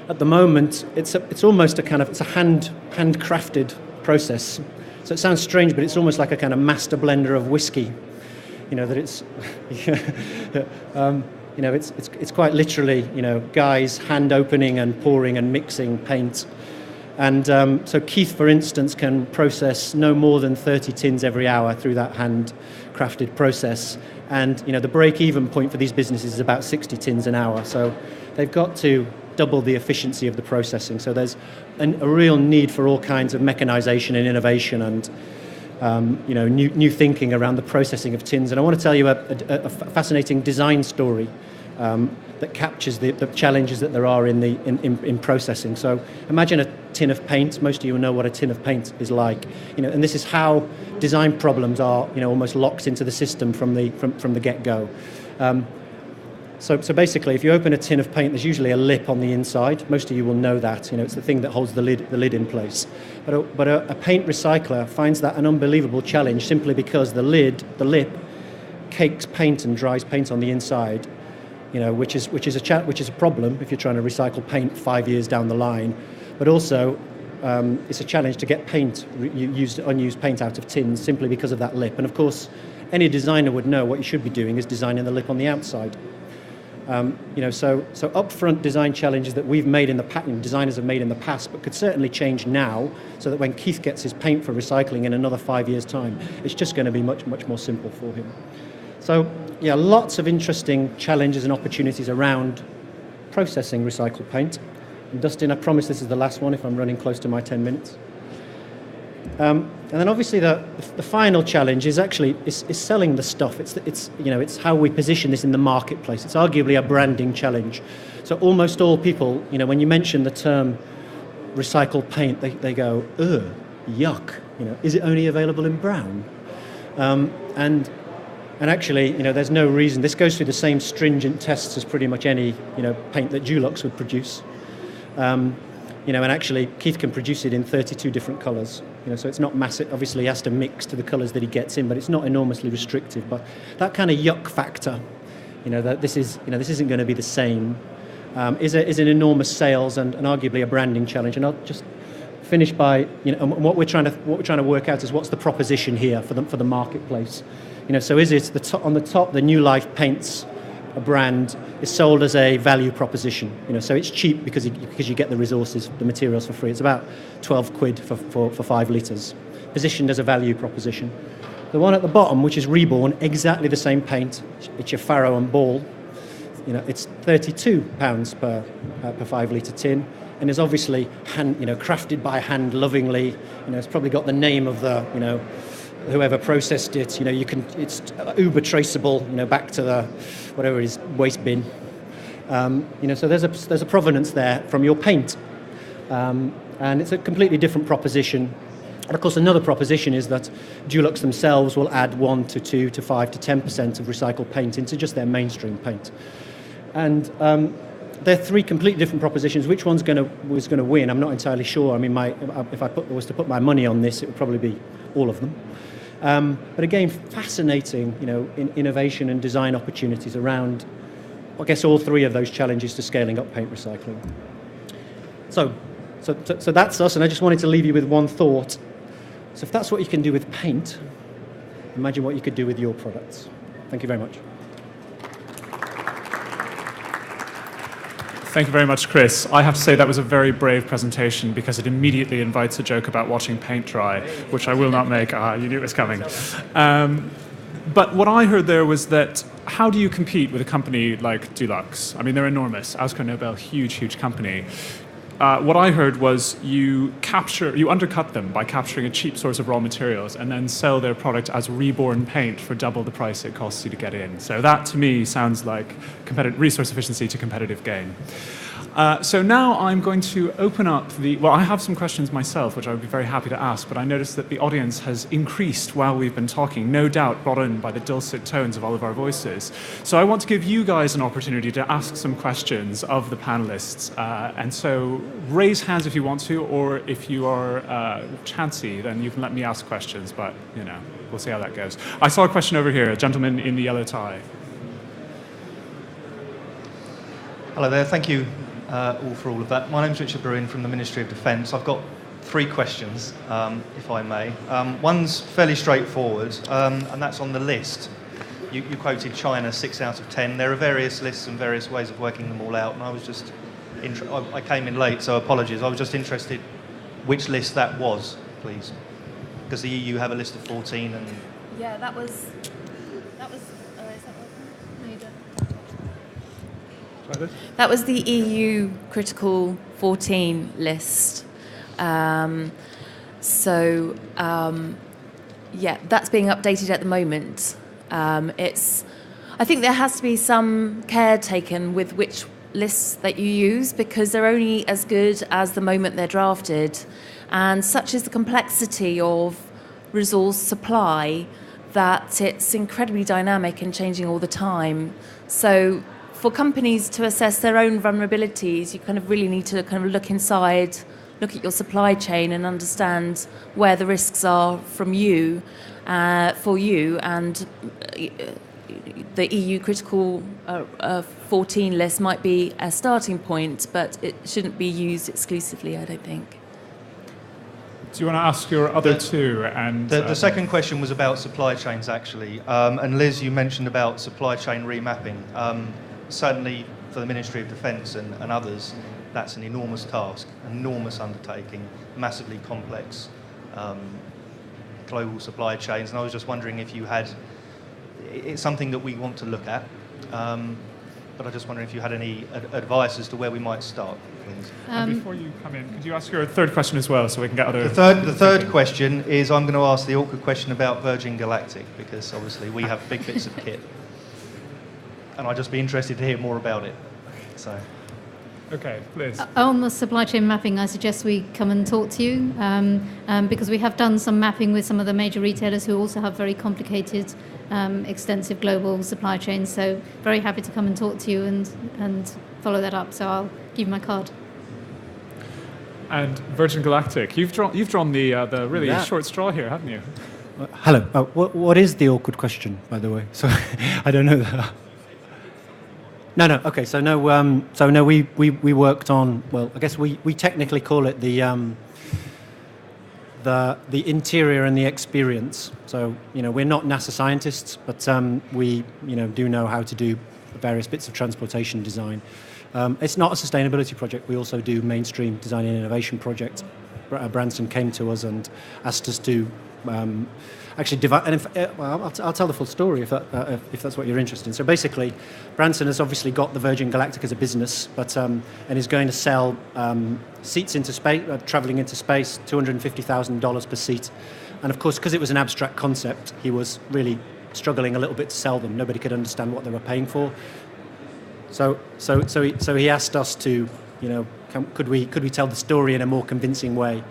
at the moment, it's almost it's a handcrafted process. So it sounds strange, but it's almost like a kind of master blender of whiskey. That it's, it's quite literally, guys hand opening and pouring and mixing paint. And so Keith, for instance, can process no more than 30 tins every hour through that handcrafted process. And, the break-even point for these businesses is about 60 tins an hour. So they've got to double the efficiency of the processing. So there's a real need for all kinds of mechanization and innovation and new thinking around the processing of tins. And I want to tell you a fascinating design story that captures the challenges that there are in processing. So imagine a tin of paint. Most of you will know what a tin of paint is like. And this is how design problems are almost locked into the system from the get-go. So basically, if you open a tin of paint, there's usually a lip on the inside. Most of you will know that. It's the thing that holds the lid in place. But a paint recycler finds that an unbelievable challenge simply because the lip, cakes paint and dries paint on the inside. Which is a problem if you're trying to recycle paint 5 years down the line. But also, it's a challenge to get unused paint out of tins simply because of that lip. And of course, any designer would know what you should be doing is designing the lip on the outside. So upfront design challenges that we've made in the past, designers have made in the past, but could certainly change now, so that when Keith gets his paint for recycling in another 5 years' time, it's just going to be much more simple for him. So yeah, lots of interesting challenges and opportunities around processing recycled paint. And Dustin, I promise this is the last one if I'm running close to my 10 minutes. And then obviously the final challenge is actually is selling the stuff. It's how we position this in the marketplace. It's arguably a branding challenge. So almost all people, when you mention the term recycled paint, they go, ugh, yuck. Is it only available in brown? And actually, there's no reason. This goes through the same stringent tests as pretty much any, paint that Dulux would produce. And actually, Keith can produce it in 32 different colours. So it's not massive. Obviously, he has to mix to the colours that he gets in, but it's not enormously restrictive. But that kind of yuck factor, that this isn't going to be the same, is an enormous sales and arguably a branding challenge. And I'll just finish by, and what we're trying to work out is what's the proposition here for the marketplace. So is it on the top, the New Life Paints, a brand, is sold as a value proposition. So it's cheap because you get the resources, the materials for free. It's about 12 quid for 5 litres, positioned as a value proposition. The one at the bottom, which is Reborn, exactly the same paint. It's your Farrow and Ball. It's £32 per 5 litre tin, and is obviously crafted by hand lovingly. It's probably got the name of the whoever processed it. It's uber traceable. Back to the whatever it is, waste bin. So there's a provenance there from your paint, and it's a completely different proposition. And of course, another proposition is that Dulux themselves will add 1 to 2 to 5 to 10% of recycled paint into just their mainstream paint. And they're 3 completely different propositions. Which one's was going to win? I'm not entirely sure. I mean, if I was to put my money on this, it would probably be all of them. But again, fascinating, in innovation and design opportunities around, I guess, all 3 of those challenges to scaling up paint recycling. So that's us, and I just wanted to leave you with one thought. So if that's what you can do with paint, imagine what you could do with your products. Thank you very much. Thank you very much, Chris. I have to say that was a very brave presentation because it immediately invites a joke about watching paint dry, which I will not make. You knew it was coming. But what I heard there was that how do you compete with a company like Dulux? I mean, they're enormous. Asco Nobel, huge company. What I heard was you undercut them by capturing a cheap source of raw materials and then sell their product as reborn paint for double the price it costs you to get in. So that, to me, sounds like resource efficiency to competitive gain. So now I'm going to open up I have some questions myself, which I would be very happy to ask, but I noticed that the audience has increased while we've been talking, no doubt brought in by the dulcet tones of all of our voices. So I want to give you guys an opportunity to ask some questions of the panelists. And so raise hands if you want to, or if you are chancy, then you can let me ask questions, but, we'll see how that goes. I saw a question over here, a gentleman in the yellow tie. Hello there, thank you. All for all of that. My name's Richard Bruin from the Ministry of Defence. I've got 3 questions, if I may. One's fairly straightforward, and that's on the list. You quoted China 6 out of 10. There are various lists and various ways of working them all out, and I was just I came in late, so apologies. I was just interested which list that was, please, because the EU have a list of 14, and Yeah, that was. Is that working? No, you don't. That was the EU Critical 14 list. That's being updated at the moment. I think there has to be some care taken with which lists that you use, because they're only as good as the moment they're drafted. And such is the complexity of resource supply that it's incredibly dynamic and changing all the time. So for companies to assess their own vulnerabilities, you kind of really need to kind of look inside, look at your supply chain and understand where the risks are from you, for you, and the EU Critical 14 list might be a starting point, but it shouldn't be used exclusively, I don't think. Do you want to ask your other two? And the second question was about supply chains, actually. And Liz, you mentioned about supply chain remapping. Certainly for the Ministry of Defence and others, that's an enormous task, enormous undertaking, massively complex global supply chains. And I was just wondering if you had, it's something that we want to look at, but I just wondering if you had any advice as to where we might start, please. And before you come in, could you ask your third question as well, so we can get other... The third question is, I'm going to ask the awkward question about Virgin Galactic, because obviously we have big bits of kit. And I'd just be interested to hear more about it. So... Okay, Liz. On the supply chain mapping, I suggest we come and talk to you, because we have done some mapping with some of the major retailers who also have very complicated, extensive global supply chains. So very happy to come and talk to you and follow that up. So I'll give you my card. And Virgin Galactic, you've drawn the really short straw here, haven't you? Hello. What is the awkward question, by the way? So I don't know that. No. Okay. So no. We worked on. Well, I guess we technically call it the interior and the experience. So we're not NASA scientists, but we do know how to do various bits of transportation design. It's not a sustainability project. We also do mainstream design and innovation projects. Branson came to us and asked us to. Actually, I'll tell the full story if that's what you're interested in. So basically, Branson has obviously got the Virgin Galactic as a business, but and is going to sell seats into space, traveling into space, $250,000 per seat. And of course, because it was an abstract concept, he was really struggling a little bit to sell them. Nobody could understand what they were paying for. So he asked us to, could we tell the story in a more convincing way?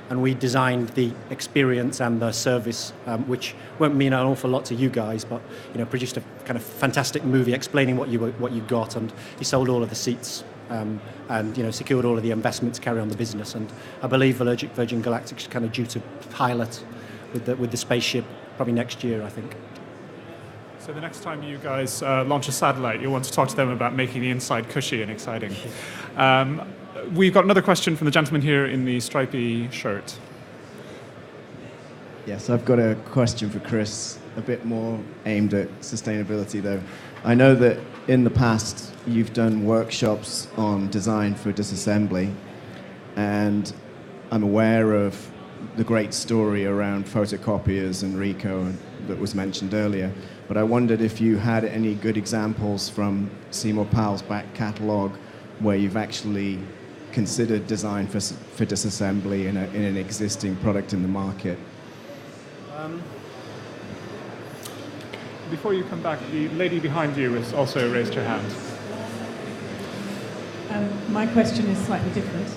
And we designed the experience and the service, which won't mean an awful lot to you guys, but produced a kind of fantastic movie explaining what you got, and he sold all of the seats, and secured all of the investment to carry on the business. And I believe Virgin Galactic is kind of due to pilot with the spaceship probably next year, I think. So the next time you guys launch a satellite, you'll want to talk to them about making the inside cushy and exciting. We've got another question from the gentleman here in the stripy shirt. Yes, I've got a question for Chris, a bit more aimed at sustainability though. I know that in the past you've done workshops on design for disassembly, and I'm aware of the great story around photocopiers and RICO that was mentioned earlier, but I wondered if you had any good examples from Seymourpowell's back catalogue where you've actually considered design for disassembly in an existing product in the market. Before you come back, the lady behind you has also raised her hand. My question is slightly different.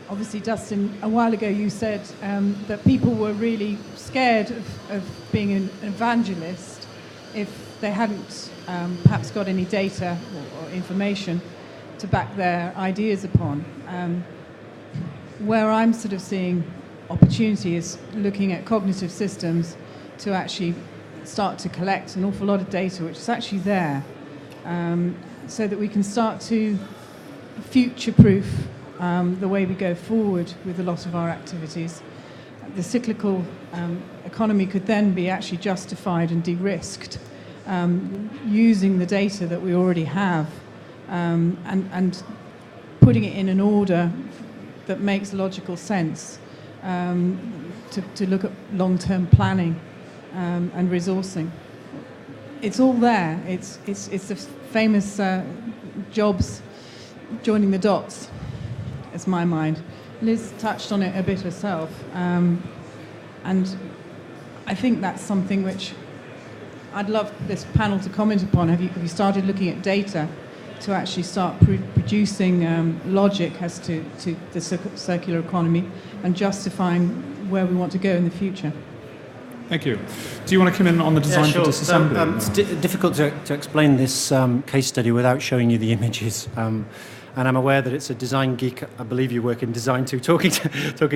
Obviously, Dustin, a while ago you said that people were really scared of being an evangelist if they hadn't perhaps got any data or information to back their ideas upon. Where I'm sort of seeing opportunity is looking at cognitive systems to actually start to collect an awful lot of data which is actually there, so that we can start to future-proof the way we go forward with a lot of our activities. The cyclical economy could then be actually justified and de-risked using the data that we already have, and putting it in an order that makes logical sense, to look at long-term planning and resourcing. It's all there. It's the famous jobs joining the dots, is my mind. Liz touched on it a bit herself, and I think that's something which I'd love this panel to comment upon. Have you started looking at data to actually start producing logic as to the circular economy and justifying where we want to go in the future? Thank you. Do you want to come in on the design for disassembly? So, it's difficult to explain this case study without showing you the images. And I'm aware that it's a design geek. I believe you work in design too, talking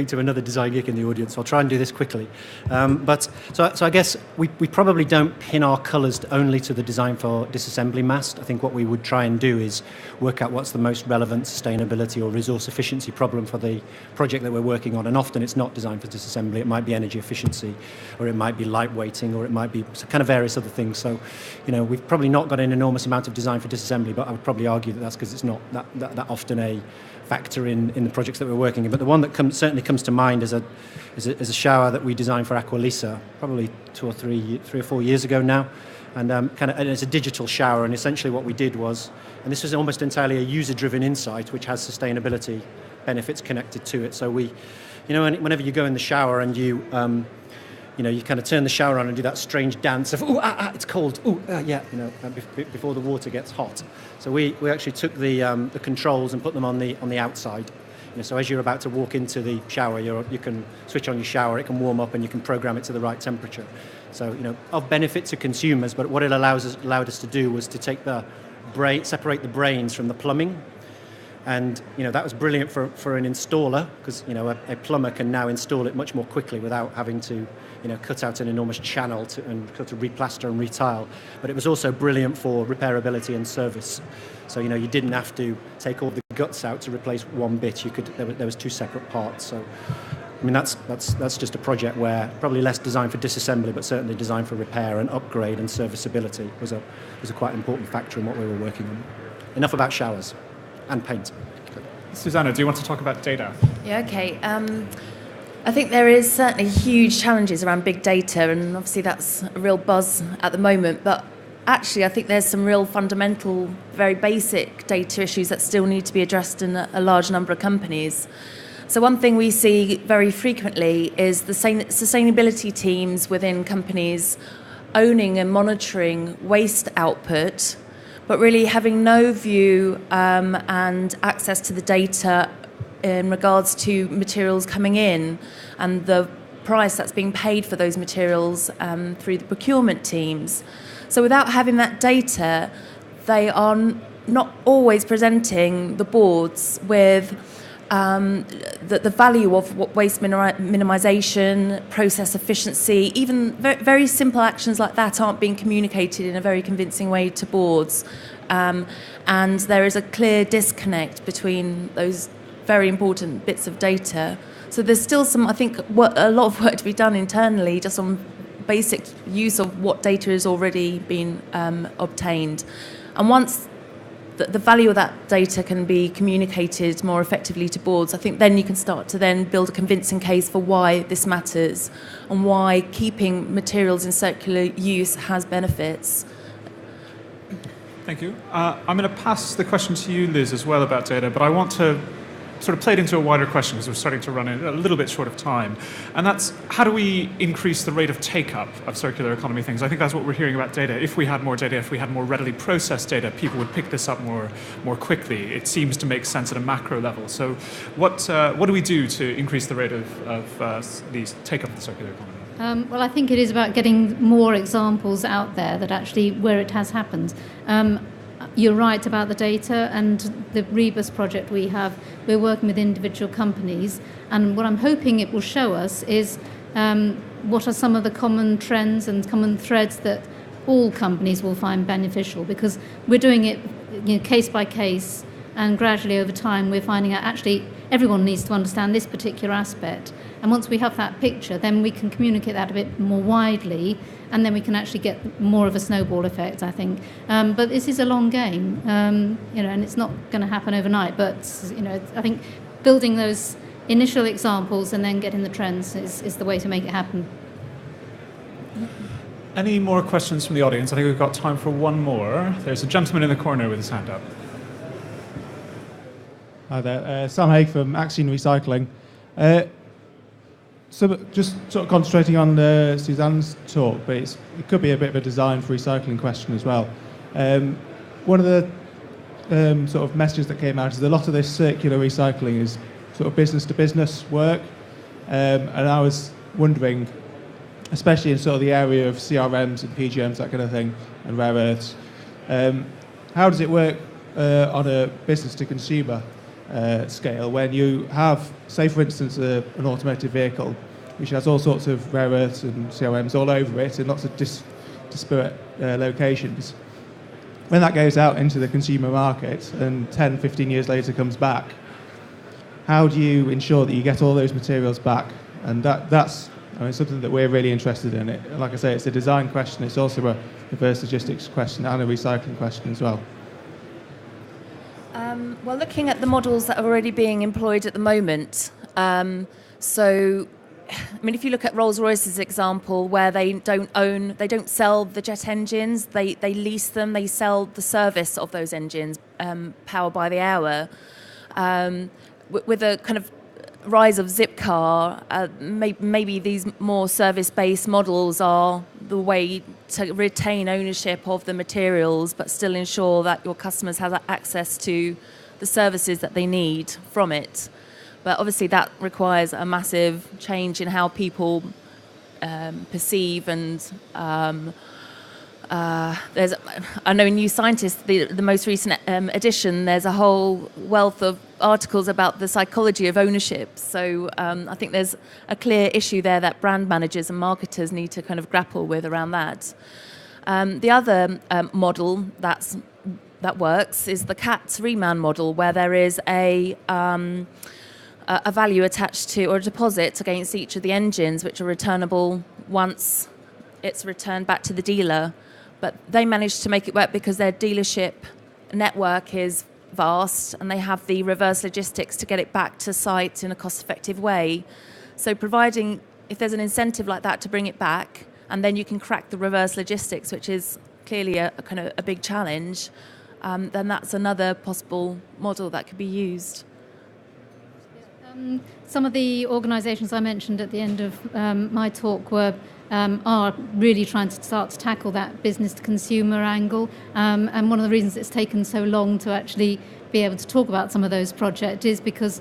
to another design geek in the audience. So I'll try and do this quickly. So I guess we probably don't pin our colours only to the design for disassembly mast. I think what we would try and do is work out what's the most relevant sustainability or resource efficiency problem for the project that we're working on. And often it's not designed for disassembly. It might be energy efficiency, or it might be lightweighting, or it might be kind of various other things. So, we've probably not got an enormous amount of design for disassembly, but I would probably argue that that's because it's not that often a factor in the projects that we're working in. But the one that certainly comes to mind is a shower that we designed for Aqualisa probably 3 or 4 years ago now, and and it's a digital shower. And essentially what we did was, and this was almost entirely a user-driven insight which has sustainability benefits connected to it. So we, whenever you go in the shower and you kind of turn the shower on and do that strange dance of, it's cold, before the water gets hot. So we actually took the controls and put them on the outside. So as you're about to walk into the shower, you can switch on your shower, it can warm up, and you can program it to the right temperature. So, of benefit to consumers, but what it allowed us to do was to take separate the brains from the plumbing. And that was brilliant for an installer, because a plumber can now install it much more quickly without having to cut out an enormous channel and cut to replaster and retile. But it was also brilliant for repairability and service. So you didn't have to take all the guts out to replace one bit. There was 2 separate parts. So that's just a project where probably less designed for disassembly, but certainly designed for repair and upgrade, and serviceability was a quite important factor in what we were working on. Enough about showers. And paint. Susanne, do you want to talk about data? Yeah, okay. I think there is certainly huge challenges around big data, and obviously that's a real buzz at the moment. But actually, I think there's some real fundamental, very basic data issues that still need to be addressed in a large number of companies. So one thing we see very frequently is the sustainability teams within companies owning and monitoring waste output, but really having no view and access to the data in regards to materials coming in and the price that's being paid for those materials through the procurement teams. So without having that data, they are not always presenting the boards with the value of what waste minimisation, process efficiency, even very simple actions like that aren't being communicated in a very convincing way to boards. And there is a clear disconnect between those very important bits of data. So there's still a lot of work to be done internally just on basic use of what data is already being obtained. And once the value of that data can be communicated more effectively to boards, I think then you can start to then build a convincing case for why this matters and why keeping materials in circular use has benefits. Thank you. I'm going to pass the question to you, Liz, as well about data, but I want to sort of play it into a wider question because we're starting to run a little bit short of time. And that's, how do we increase the rate of take-up of circular economy things? I think that's what we're hearing about data. If we had more data, if we had more readily processed data, people would pick this up more quickly. It seems to make sense at a macro level. So what do we do to increase the rate of these take-up of the circular economy? Well, I think it is about getting more examples out there that actually where it has happened. You're right about the data, and the Rebus project we're working with individual companies, and what I'm hoping it will show us is what are some of the common trends and common threads that all companies will find beneficial, because we're doing it case by case, and gradually over time we're finding out actually everyone needs to understand this particular aspect. And once we have that picture, then we can communicate that a bit more widely, and then we can actually get more of a snowball effect, I think. But this is a long game, and it's not going to happen overnight. But I think building those initial examples and then getting the trends is the way to make it happen. Any more questions from the audience? I think we've got time for one more. There's a gentleman in the corner with his hand up. Hi there, Sam Haig from Axion Recycling. So just sort of concentrating on Susanne's talk, but it could be a bit of a design for recycling question as well. One of the sort of messages that came out is a lot of this circular recycling is sort of business to business work, and I was wondering especially in sort of the area of CRMs and PGMs, that kind of thing, and rare earths. How does it work on a business-to-consumer scale when you have, say for instance, an automotive vehicle which has all sorts of rare earths and CRMs all over it in lots of disparate locations? When that goes out into the consumer market and 10, 15 years later comes back, how do you ensure that you get all those materials back? And that's something that we're really interested in. Like I say, it's a design question, it's also a reverse logistics question and a recycling question as well. Well, looking at the models that are already being employed at the moment, if you look at Rolls-Royce's example, where they don't sell the jet engines, they lease them, they sell the service of those engines, power by the hour. With a kind of rise of Zipcar, maybe these more service-based models are the way to retain ownership of the materials, but still ensure that your customers have access to the services that they need from it. But obviously that requires a massive change in how people perceive and there's, I know in New Scientist, the most recent edition, there's a whole wealth of articles about the psychology of ownership. So I think there's a clear issue there that brand managers and marketers need to kind of grapple with around that. The other model that works is the CATS reman model, where there is a value attached to, or a deposit against each of the engines, which are returnable once it's returned back to the dealer. But they managed to make it work because their dealership network is vast and they have the reverse logistics to get it back to site in a cost-effective way. So providing, if there's an incentive like that to bring it back, and then you can crack the reverse logistics, which is clearly a kind of a big challenge, then that's another possible model that could be used. Some of the organisations I mentioned at the end of my talk are really trying to start to tackle that business-to-consumer angle. And one of the reasons it's taken so long to actually be able to talk about some of those projects is because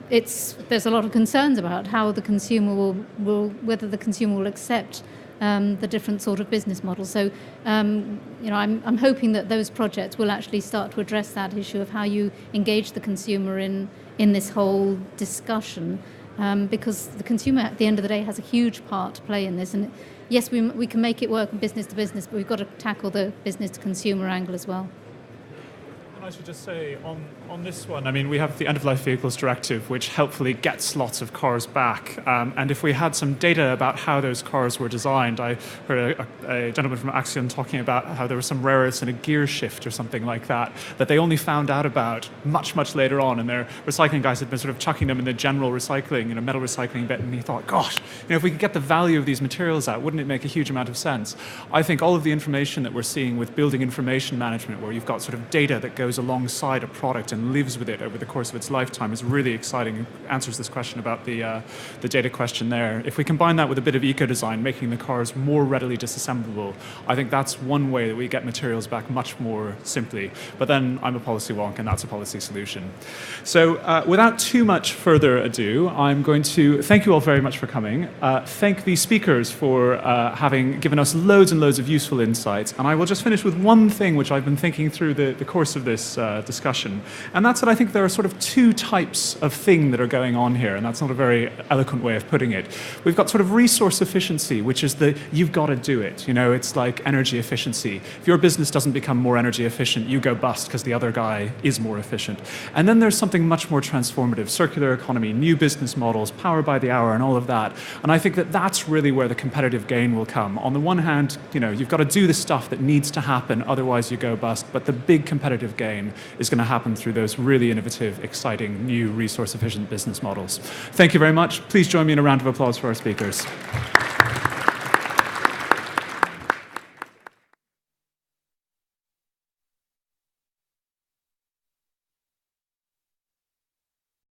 there's a lot of concerns about how the consumer whether the consumer will accept the different sort of business models. So, I'm hoping that those projects will actually start to address that issue of how you engage the consumer in this whole discussion, because the consumer at the end of the day has a huge part to play in this. And yes, we can make it work business to business, but we've got to tackle the business to consumer angle as well. And I should just say, on this one, I mean, we have the End-of-Life Vehicles Directive, which helpfully gets lots of cars back. And if we had some data about how those cars were designed, I heard a gentleman from Axion talking about how there was some rare earths in a gear shift or something like that they only found out about much, much later on. And their recycling guys had been sort of chucking them in the general recycling, metal recycling bit. And he thought, gosh, if we could get the value of these materials out, wouldn't it make a huge amount of sense? I think all of the information that we're seeing with building information management, where you've got sort of data that goes alongside a product and lives with it over the course of its lifetime, is really exciting. It answers this question about the data question there. If we combine that with a bit of eco-design, making the cars more readily disassemblable, I think that's one way that we get materials back much more simply. But then I'm a policy wonk, and that's a policy solution. So without too much further ado, I'm going to thank you all very much for coming. Thank the speakers for having given us loads and loads of useful insights. And I will just finish with one thing which I've been thinking through the course of this discussion. And that's that I think there are sort of two types of thing that are going on here, and that's not a very eloquent way of putting it. We've got sort of resource efficiency, which is you've got to do it. It's like energy efficiency. If your business doesn't become more energy efficient, you go bust because the other guy is more efficient. And then there's something much more transformative, circular economy, new business models, power by the hour, and all of that. And I think that that's really where the competitive gain will come. On the one hand, you've got to do the stuff that needs to happen, otherwise you go bust. But the big competitive gain is going to happen through those really innovative, exciting, new resource-efficient business models. Thank you very much. Please join me in a round of applause for our speakers.